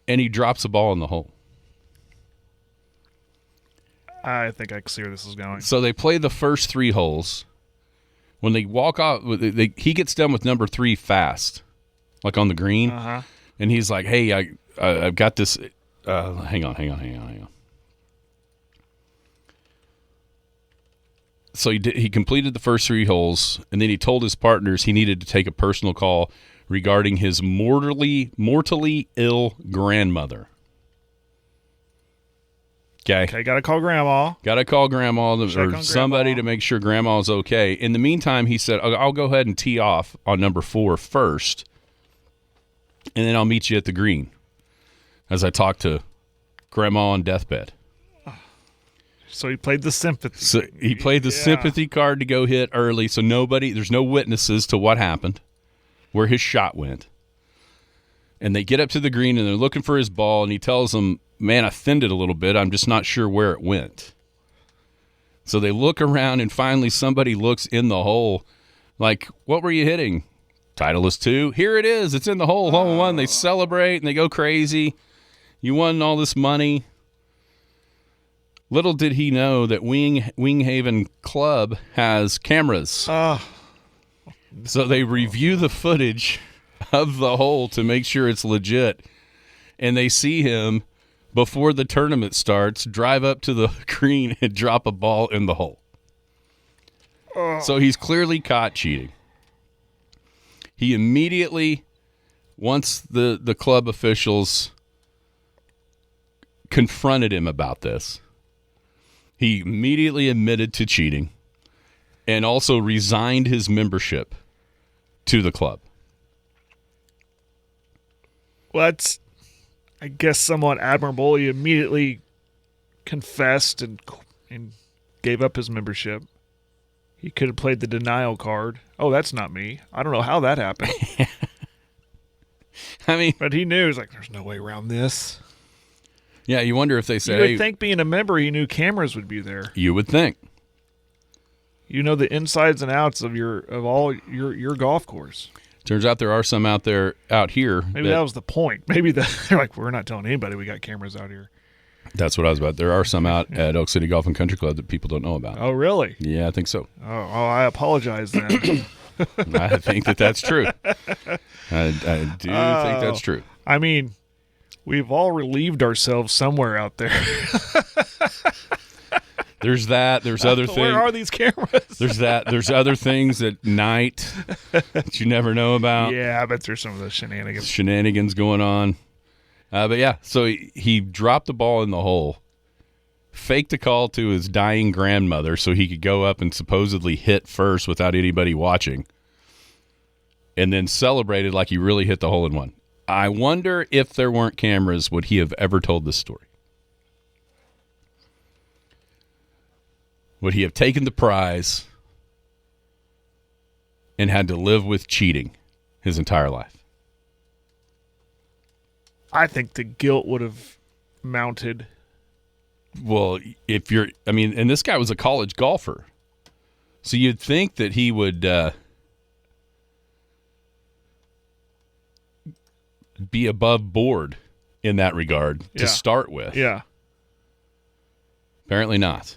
And he drops the ball in the hole. I think I can see where this is going. So they play the first 3 holes. When they walk off, he gets done with number 3 fast, like on the green. Uh-huh. And he's like, hey, I've got this. Hang on. So he completed the first 3 holes, and then he told his partners he needed to take a personal call regarding his mortally ill grandmother. Okay, got to call Grandma. Got to call Grandma or somebody Grandma to make sure Grandma's okay. In the meantime, he said, I'll go ahead and tee off on number 4 first, and then I'll meet you at the green as I talk to Grandma on deathbed. So he played the sympathy. So he played the sympathy card to go hit early, so there's no witnesses to what happened, where his shot went. And they get up to the green, and they're looking for his ball, and he tells them, man, I thinned it a little bit. I'm just not sure where it went. So they look around, and finally somebody looks in the hole, like, what were you hitting? Titleist 2. Here it is. It's in the hole. Hole in one. They celebrate, and they go crazy. You won all this money. Little did he know that Winghaven Club has cameras. So they review the footage of the hole to make sure it's legit. And they see him, before the tournament starts, drive up to the green and drop a ball in the hole. So he's clearly caught cheating. He immediately, once the club officials confronted him about this, he immediately admitted to cheating and also resigned his membership to the club. Well, that's, I guess, somewhat admirable. He immediately confessed and gave up his membership. He could have played the denial card. Oh, that's not me. I don't know how that happened. I mean, but he knew. He's like, there's no way around this. Yeah, you wonder if they say... You would think being a member, he knew cameras would be there. You would think. You know the insides and outs of all your golf course. Turns out there are some out here. Maybe that was the point. Maybe they're like, we're not telling anybody we got cameras out here. That's what I was about. There are some out at Elk City Golf and Country Club that people don't know about. Oh, really? Yeah, I think so. Oh, I apologize then. I think that's true. I do think that's true. I mean, we've all relieved ourselves somewhere out there. There's that. There's other things. Where are these cameras? There's that. There's other things at night that you never know about. Yeah, I bet there's some of those shenanigans. Going on. But yeah, so he dropped the ball in the hole, faked a call to his dying grandmother so he could go up and supposedly hit first without anybody watching, and then celebrated like he really hit the hole in one. I wonder if there weren't cameras, would he have ever told this story? Would he have taken the prize and had to live with cheating his entire life? I think the guilt would have mounted. Well, and this guy was a college golfer. So you'd think that he would be above board in that regard to start with. Yeah. Apparently not.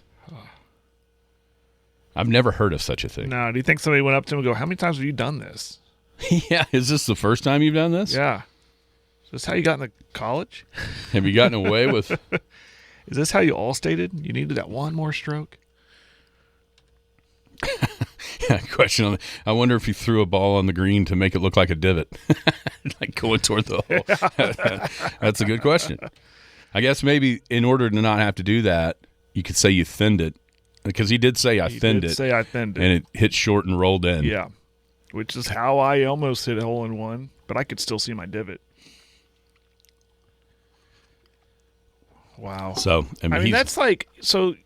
I've never heard of such a thing. No, do you think somebody went up to him and go, how many times have you done this? Yeah, is this the first time you've done this? Yeah. Is this how you got into college? Have you gotten away with? Is this how you all stated? You needed that one more stroke? Question on I wonder if he threw a ball on the green to make it look like a divot, like going toward the hole. That's a good question. I guess maybe in order to not have to do that, you could say you thinned it, because he did say I thinned it. And it hit short and rolled in. Yeah, which is how I almost hit a hole in one, but I could still see my divot. Wow. So I mean that's like so.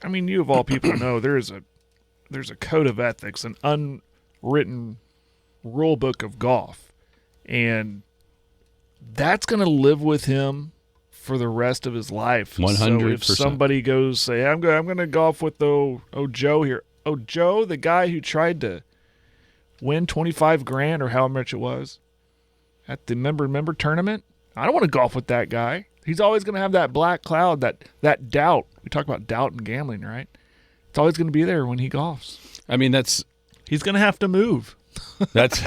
I mean, you of all people know there's a code of ethics, an unwritten rule book of golf, and that's going to live with him for the rest of his life. 100%. So if somebody goes, say, I'm going to golf with Joe here. Oh, Joe, the guy who tried to win $25,000 or how much it was at the member tournament. I don't want to golf with that guy. He's always going to have that black cloud, that doubt. We talk about doubt and gambling, right? It's always going to be there when he golfs. I mean, he's going to have to move. That's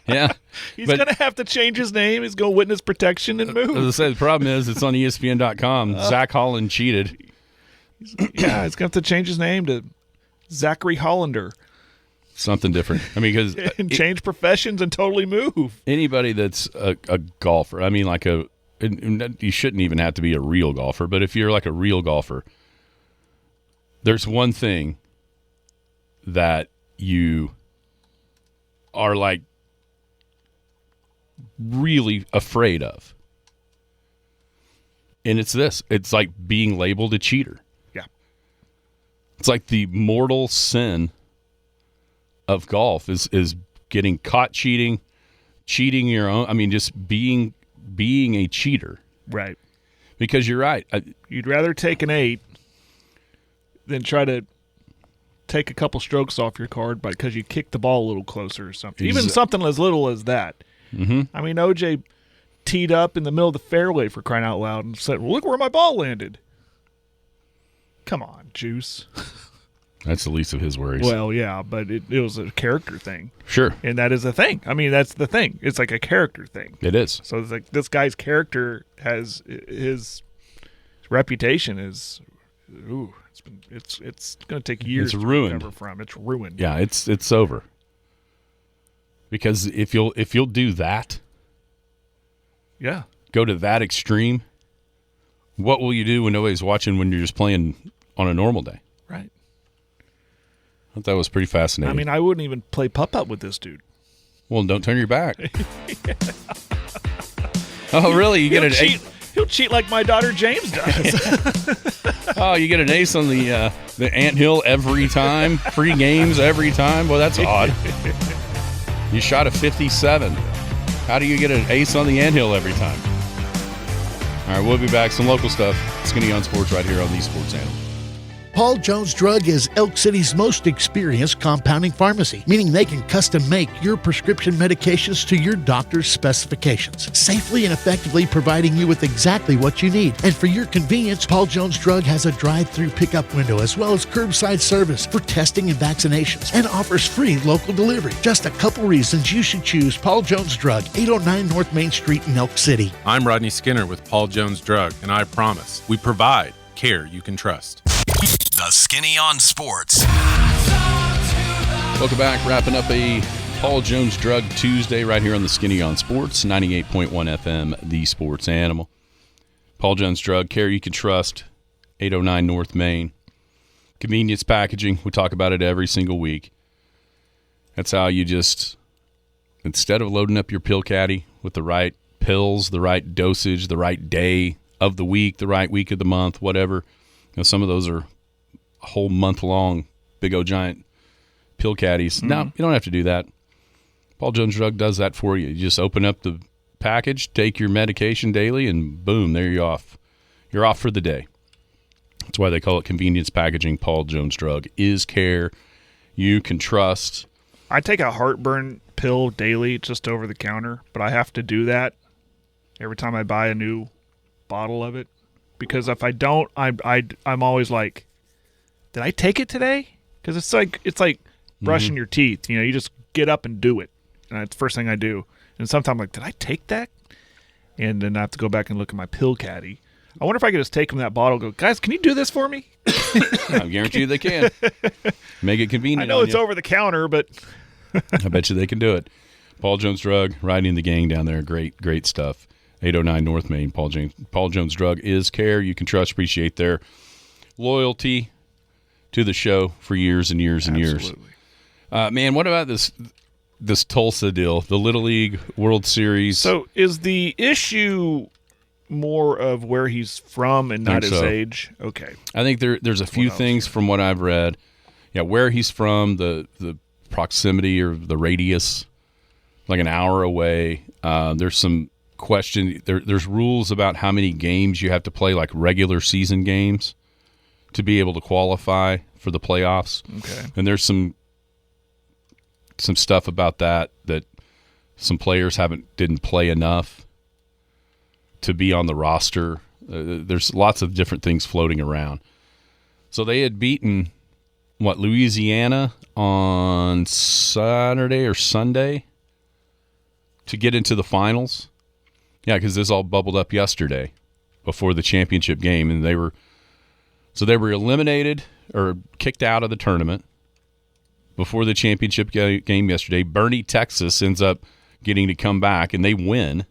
yeah. He's going to have to change his name. He's going to witness protection and move. As I said, the problem is it's on ESPN.com. Zach Holland cheated. Yeah, he's going to have to change his name to Zachary Hollander. Something different. I mean, because and change professions and totally move. Anybody that's a golfer, I mean, you shouldn't even have to be a real golfer, but if you're like a real golfer, there's one thing that you are like really afraid of. And it's this. It's like being labeled a cheater. Yeah. It's like the mortal sin of golf is getting caught cheating your own. I mean, just being a cheater. Right. Because you're right. You'd rather take an 8 than try to take a couple strokes off your card because you kicked the ball a little closer or something. Even something as little as that. Mm-hmm. I mean, OJ teed up in the middle of the fairway, for crying out loud, and said, well, look where my ball landed. Come on, Juice. That's the least of his worries. Well, yeah, but it was a character thing. Sure. And that is a thing. I mean, that's the thing. It's like a character thing. It is. So it's like this guy's character has his reputation is, it's going to take years it's to ruined. recover from. It's ruined. Yeah, it's over. Because if you'll do that, yeah, go to that extreme, what will you do when nobody's watching when you're just playing on a normal day? Right. I thought that was pretty fascinating. I mean, I wouldn't even play putt-putt with this dude. Well, don't turn your back. Oh, really? You get an ace? He'll cheat like my daughter James does. Oh, you get an ace on the anthill every time? Free games every time? Well, that's odd. You shot a 57. How do you get an ace on the anthill every time? All right, we'll be back. Some local stuff. Skinny on Sports right here on the Sports Animal. Paul Jones Drug is Elk City's most experienced compounding pharmacy, meaning they can custom make your prescription medications to your doctor's specifications, safely and effectively providing you with exactly what you need. And for your convenience, Paul Jones Drug has a drive-through pickup window as well as curbside service for testing and vaccinations, and offers free local delivery. Just a couple reasons you should choose Paul Jones Drug, 809 North Main Street in Elk City. I'm Rodney Skinner with Paul Jones Drug, and I promise we provide care you can trust. The Skinny on Sports. Welcome back. Wrapping up a Paul Jones Drug Tuesday right here on the Skinny on Sports, 98.1 FM, the Sports Animal. Paul Jones Drug, care you can trust, 809 North Main. Convenience packaging, we talk about it every single week. That's how you just, instead of loading up your pill caddy with the right pills, the right dosage, the right day of the week, the right week of the month, whatever. You know, some of those are a whole month long, big old giant pill caddies. No, you don't have to do that. Paul Jones Drug does that for you. You just open up the package, take your medication daily, and boom, there you're off. You're off for the day. That's why they call it convenience packaging. Paul Jones Drug is care you can trust. I take a heartburn pill daily just over the counter, but I have to do that every time I buy a new bottle of it. Because if I don't, I'm always like, did I take it today? Because it's like brushing your teeth. You just get up and do it. And that's the first thing I do. And sometimes I'm like, did I take that? And then I have to go back and look at my pill caddy. I wonder if I could just take them that bottle and go, guys, can you do this for me? I guarantee you they can. Make it convenient. I know it's over the counter, but I bet you they can do it. Paul Jones Drug, riding the gang down there. Great stuff. 809 North Main. Paul Jones Drug is care you can trust. Appreciate their loyalty to the show for years and years and Absolutely. years. Man, what about this Tulsa deal, the Little League World Series? So is the issue more of where he's from and not his age? Okay. I think there's a few things from what I've read. Yeah, where he's from, the proximity or the radius, like an hour away. There's some question. There's rules about how many games you have to play, like regular season games, to be able to qualify for the playoffs. Okay. And there's some stuff about that some players didn't play enough to be on the roster. There's lots of different things floating around. So they had beaten Louisiana on Saturday or Sunday to get into the finals. Yeah, because this all bubbled up yesterday before the championship game, and they were eliminated or kicked out of the tournament before the championship game yesterday. Bernie, Texas ends up getting to come back, and they win.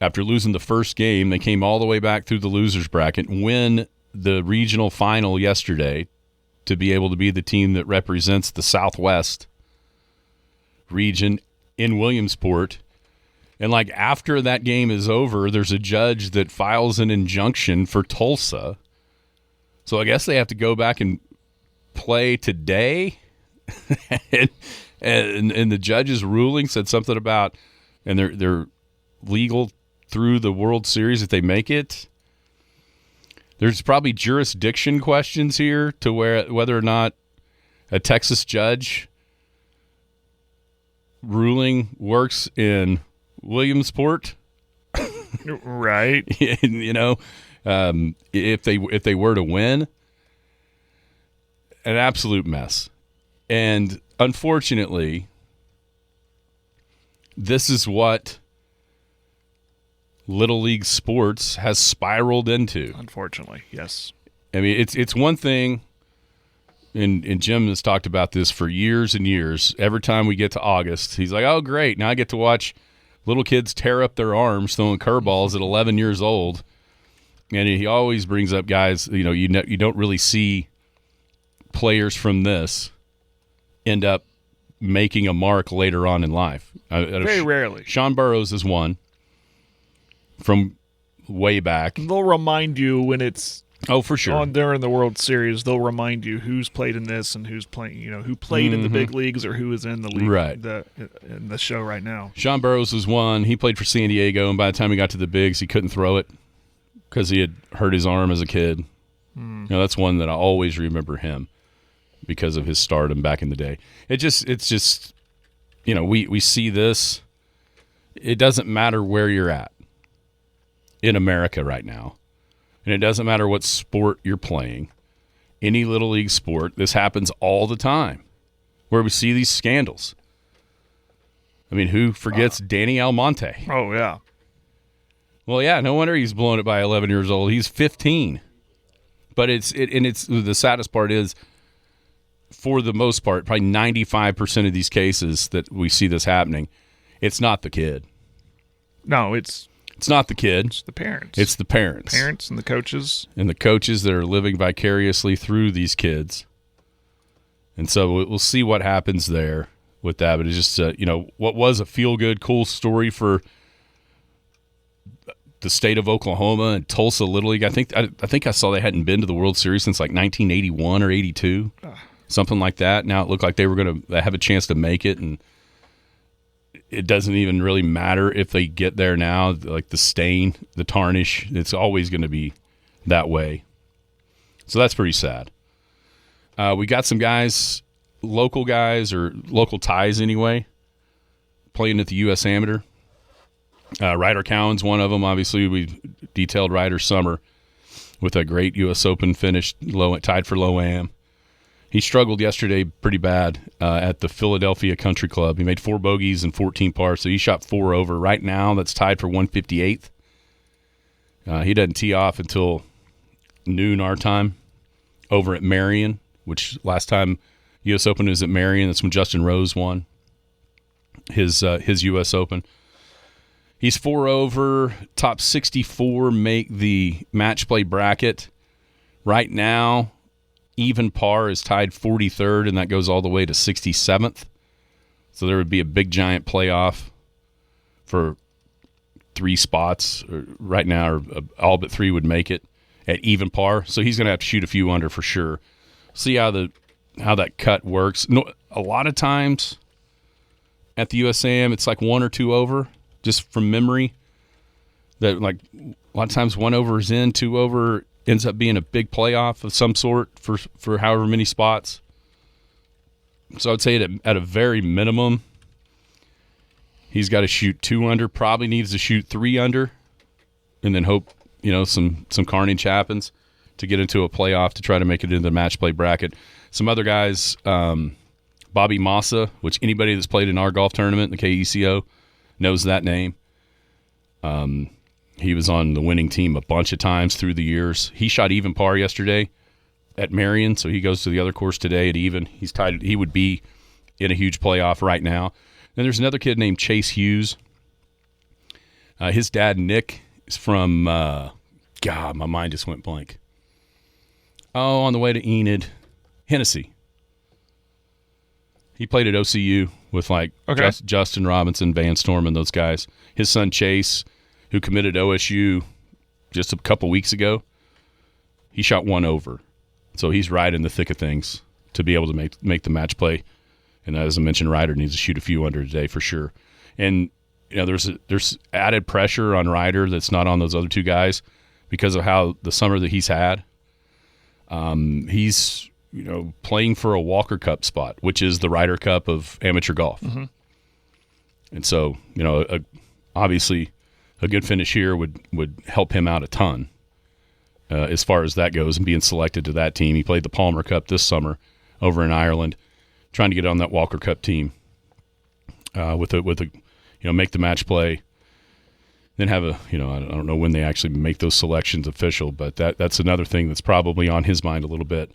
After losing the first game, they came all the way back through the losers bracket, win the regional final yesterday to be able to be the team that represents the Southwest region in Williamsport. And after that game is over, there's a judge that files an injunction for Tulsa. So I guess they have to go back and play today. and the judge's ruling said something about, and they're legal through the World Series if they make it. There's probably jurisdiction questions here to whether or not a Texas judge ruling works in Williamsport. Right. If they were to win, an absolute mess. And unfortunately, this is what Little League sports has spiraled into. Unfortunately, yes. I mean, it's one thing, and Jim has talked about this for years and years. Every time we get to August, he's like, oh, great, now I get to watch little kids tear up their arms throwing curveballs at 11 years old. And he always brings up guys, you don't really see players from this end up making a mark later on in life. Very rarely. Sean Burrows is one from way back. They'll remind you when it's for sure on there in the World Series. They'll remind you who's played in this and who's playing. Who played in the big leagues or who is in the league. Right. In the show right now. Sean Burrows was one. He played for San Diego, and by the time he got to the bigs, he couldn't throw it because he had hurt his arm as a kid. That's one that I always remember him because of his stardom back in the day. It's just we see this. It doesn't matter where you're at in America right now. And it doesn't matter what sport you're playing. Any Little League sport, this happens all the time where we see these scandals. I mean, who forgets Danny Almonte? Oh, yeah. Well, yeah, no wonder he's blown it by 11 years old. He's 15. But it's the saddest part is, for the most part, probably 95% of these cases that we see this happening, it's not the kid. No, it's not the kid. It's the parents. It's the parents. Parents and the coaches. And the coaches that are living vicariously through these kids. And so we'll see what happens there with that. But it's just, what was a feel-good, cool story for the state of Oklahoma and Tulsa Little League. I think I saw they hadn't been to the World Series since 1981 or 82, something like that. Now it looked like they were going to have a chance to make it, and it doesn't even really matter if they get there now. Like the stain, the tarnish, it's always going to be that way. So that's pretty sad. We got some guys, local guys or local ties anyway, playing at the U.S. Amateur. Ryder Cowan's one of them. Obviously, we detailed Ryder Summer with a great U.S. Open finish, tied for Low-Am. He struggled yesterday pretty bad at the Philadelphia Country Club. He made 4 bogeys and 14 pars, so he shot 4 over. Right now, that's tied for 158th. He doesn't tee off until noon our time over at Marion, which last time U.S. Open was at Marion. That's when Justin Rose won his U.S. Open. He's 4 over. Top 64 make the match play bracket. Right now, even par is tied 43rd, and that goes all the way to 67th. So there would be a big, giant playoff for 3 spots. Right now, or all but 3 would make it at even par. So he's going to have to shoot a few under for sure. See how that cut works. No, a lot of times at the USAM, it's like 1 or 2 over, just from memory. That like a lot of times 1 over is in, 2 over ends up being a big playoff of some sort for however many spots. So I'd say at a very minimum, he's got to shoot 2 under, probably needs to shoot 3 under, and then hope, some carnage happens to get into a playoff to try to make it into the match play bracket. Some other guys, Bobby Massa, which anybody that's played in our golf tournament, the KECO, knows that name. He was on the winning team a bunch of times through the years. He shot even par yesterday at Marion, so he goes to the other course today at even. He's tied. He would be in a huge playoff right now. Then there's another kid named Chase Hughes. His dad, Nick, is from, God, my mind just went blank. Oh, on the way to Enid, Hennessy. He played at OCU with Justin Robinson, Van Storm, and those guys. His son, Chase, who committed OSU just a couple weeks ago, he shot 1 over. So he's right in the thick of things to be able to make the match play. And as I mentioned, Ryder needs to shoot a few under today for sure. And there's added pressure on Ryder that's not on those other 2 guys because of how the summer that he's had. He's playing for a Walker Cup spot, which is the Ryder Cup of amateur golf. Mm-hmm. And so obviously a good finish here would help him out a ton as far as that goes and being selected to that team. He played the Palmer Cup this summer over in Ireland, trying to get on that Walker Cup team with a make the match play, then have a I don't know when they actually make those selections official, but that's another thing that's probably on his mind a little bit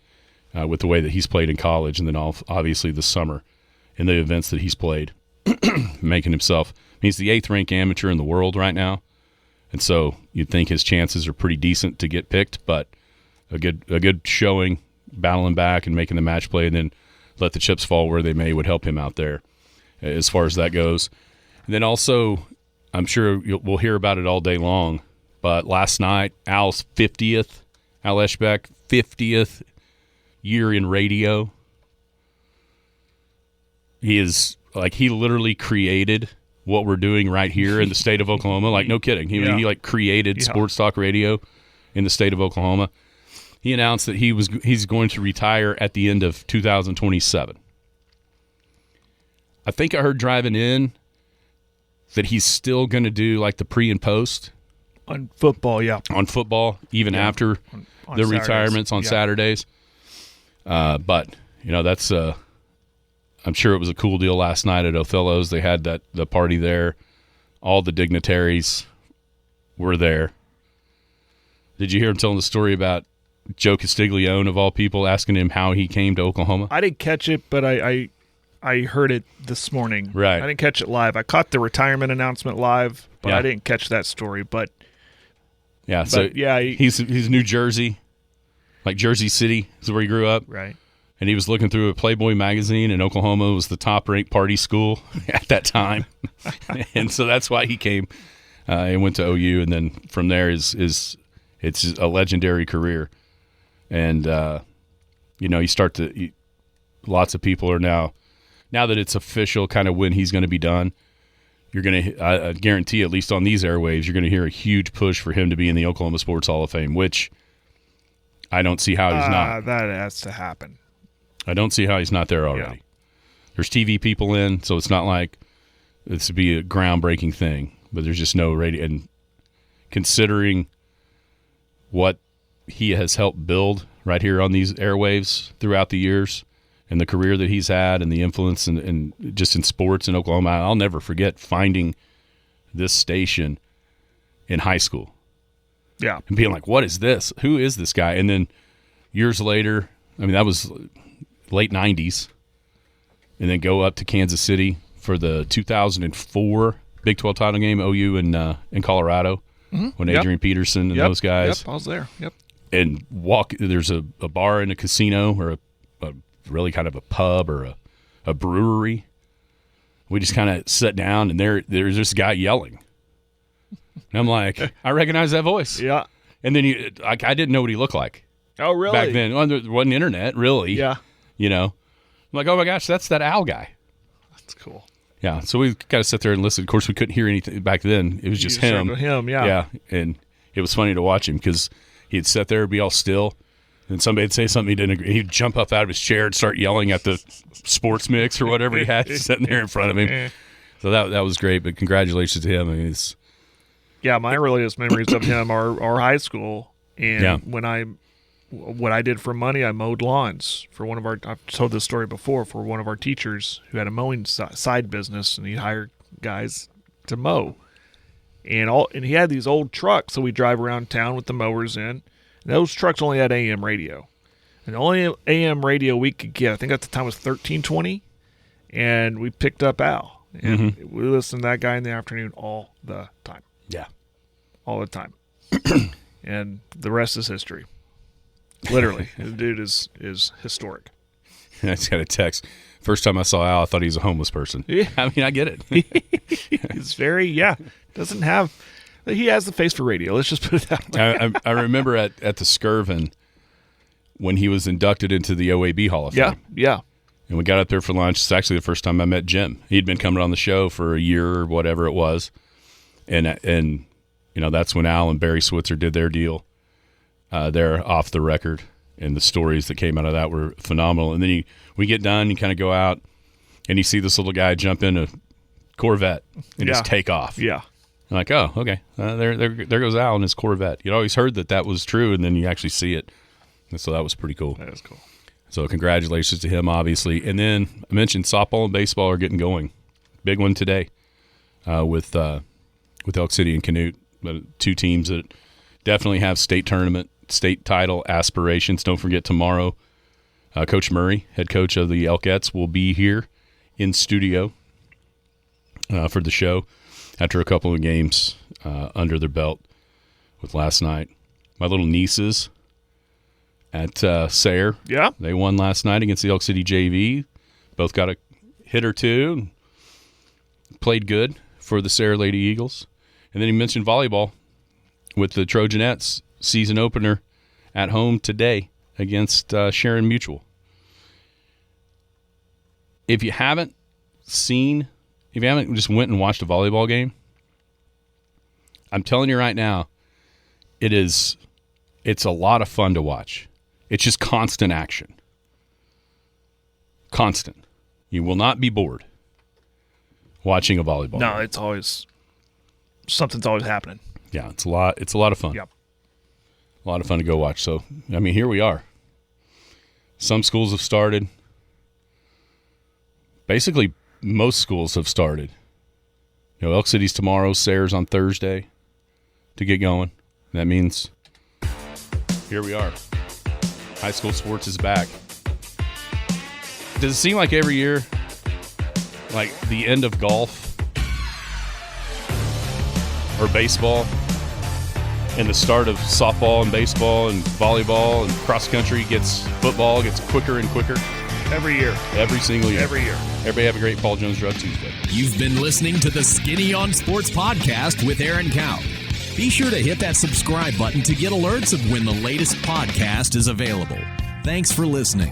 with the way that he's played in college, and then obviously this summer in the events that he's played, making himself. He's the 8th ranked amateur in the world right now, and so you'd think his chances are pretty decent to get picked, but a good showing, battling back and making the match play, and then let the chips fall where they may would help him out there as far as that goes. And then also, I'm sure we'll hear about it all day long, but last night, Al's 50th, Al Eshbach, 50th year in radio. He literally created what we're doing right here in the state of Oklahoma. Like, no kidding. He created sports talk radio in the state of Oklahoma. He announced that he's going to retire at the end of 2027. I think I heard driving in that he's still going to do like the pre and post on football, even after on the Saturdays. Retirements on Saturdays. But that's I'm sure it was a cool deal last night at Othello's. They had the party there. All the dignitaries were there. Did you hear him telling the story about Joe Castiglione, of all people, asking him how he came to Oklahoma? I didn't catch it, but I heard it this morning. Right. I didn't catch it live. I caught the retirement announcement live, but I didn't catch that story. But he's New Jersey, like Jersey City is where he grew up. Right. And he was looking through a Playboy magazine, and Oklahoma was the top-ranked party school at that time. And so that's why he came and went to OU, and then from there it's a legendary career. And, lots of people are now that it's official kind of when he's going to be done, you're going to, I guarantee, at least on these airwaves, you're going to hear a huge push for him to be in the Oklahoma Sports Hall of Fame, which I don't see how he's not. That has to happen. I don't see how he's not there already. Yeah. There's TV people in, so it's not like this would be a groundbreaking thing, but there's just no radio. And considering what he has helped build right here on these airwaves throughout the years and the career that he's had and the influence and just in sports in Oklahoma. I'll never forget finding this station in high school. Yeah. And being like, what is this? Who is this guy? And then years later, I mean, that was late 90s, and then go up to Kansas City for the 2004 Big 12 title game, OU in Colorado, when Adrian Peterson and those guys. Yep, I was there. Yep. And there's a bar in a casino or a really kind of a pub or a brewery. We just kind of sat down, and there's this guy yelling. And I'm like, I recognize that voice. Yeah. And then I didn't know what he looked like. Oh, really? Back then. Well, there wasn't internet, really. Yeah. You know? I'm like, oh, my gosh, that's that Al guy. That's cool. Yeah, so we got to sit there and listen. Of course, we couldn't hear anything back then. It was just him. Yeah. Yeah, and it was funny to watch him because he'd sit there and be all still, and somebody would say something he didn't agree. He'd jump up out of his chair and start yelling at the sports mix or whatever he had sitting there in front of him. So that was great, but congratulations to him. I mean, yeah, my earliest memories of him are high school, and what I did for money, I mowed lawns for one of our. I've told this story before, for one of our teachers who had a mowing side business, and he hired guys to mow, and he had these old trucks, so we drive around town with the mowers in. And those trucks only had AM radio, and the only AM radio we could get, I think at the time, was 1320, and we picked up Al, and we listened to that guy in the afternoon all the time. Yeah, all the time, and the rest is history. Literally, the dude is historic. I just got a text. First time I saw Al, I thought he was a homeless person. Yeah. I mean, I get it. He's doesn't have, he has the face for radio. Let's just put it that way. I remember at the Skirvin when he was inducted into the OAB Hall of Fame. Yeah. And we got up there for lunch. It's actually the first time I met Jim. He'd been coming on the show for a year or whatever it was. And you know, that's when Al and Barry Switzer did their deal. They're off the record, and the stories that came out of that were phenomenal. And then we get done, you kind of go out, and you see this little guy jump in a Corvette and just take off. Yeah. I'm like, oh, okay. There goes Al in his Corvette. You'd always heard that was true, and then you actually see it. And so that was pretty cool. That is cool. So congratulations to him, obviously. And then I mentioned softball and baseball are getting going. Big one today with Elk City and Canute, two teams that definitely have state title aspirations. Don't forget tomorrow, Coach Murray, head coach of the Elkettes, will be here in studio for the show after a couple of games under their belt with last night. My little nieces at Sayre, they won last night against the Elk City JV. Both got a hit or two. Played good for the Sayre Lady Eagles. And then he mentioned volleyball with the Trojanettes season opener at home today against Sharon Mutual. If you haven't just went and watched a volleyball game, I'm telling you right now, it's a lot of fun to watch. It's just constant action. Constant. You will not be bored watching a volleyball No, game. it's always, something's always happening. Yeah, it's a lot of fun. Yep. A lot of fun to go watch. So, I mean, here we are. Some schools have started. Basically, most schools have started. You know, Elk City's tomorrow, Sayre's on Thursday to get going. That means here we are. High school sports is back. Does it seem like every year, like the end of golf or baseball and the start of softball and baseball and volleyball and cross country football gets quicker and quicker? Every year. Every single year. Every year. Everybody have a great Paul Jones Drug Tuesday. You've been listening to the Skinny on Sports podcast with Aaron Cow. Be sure to hit that subscribe button to get alerts of when the latest podcast is available. Thanks for listening.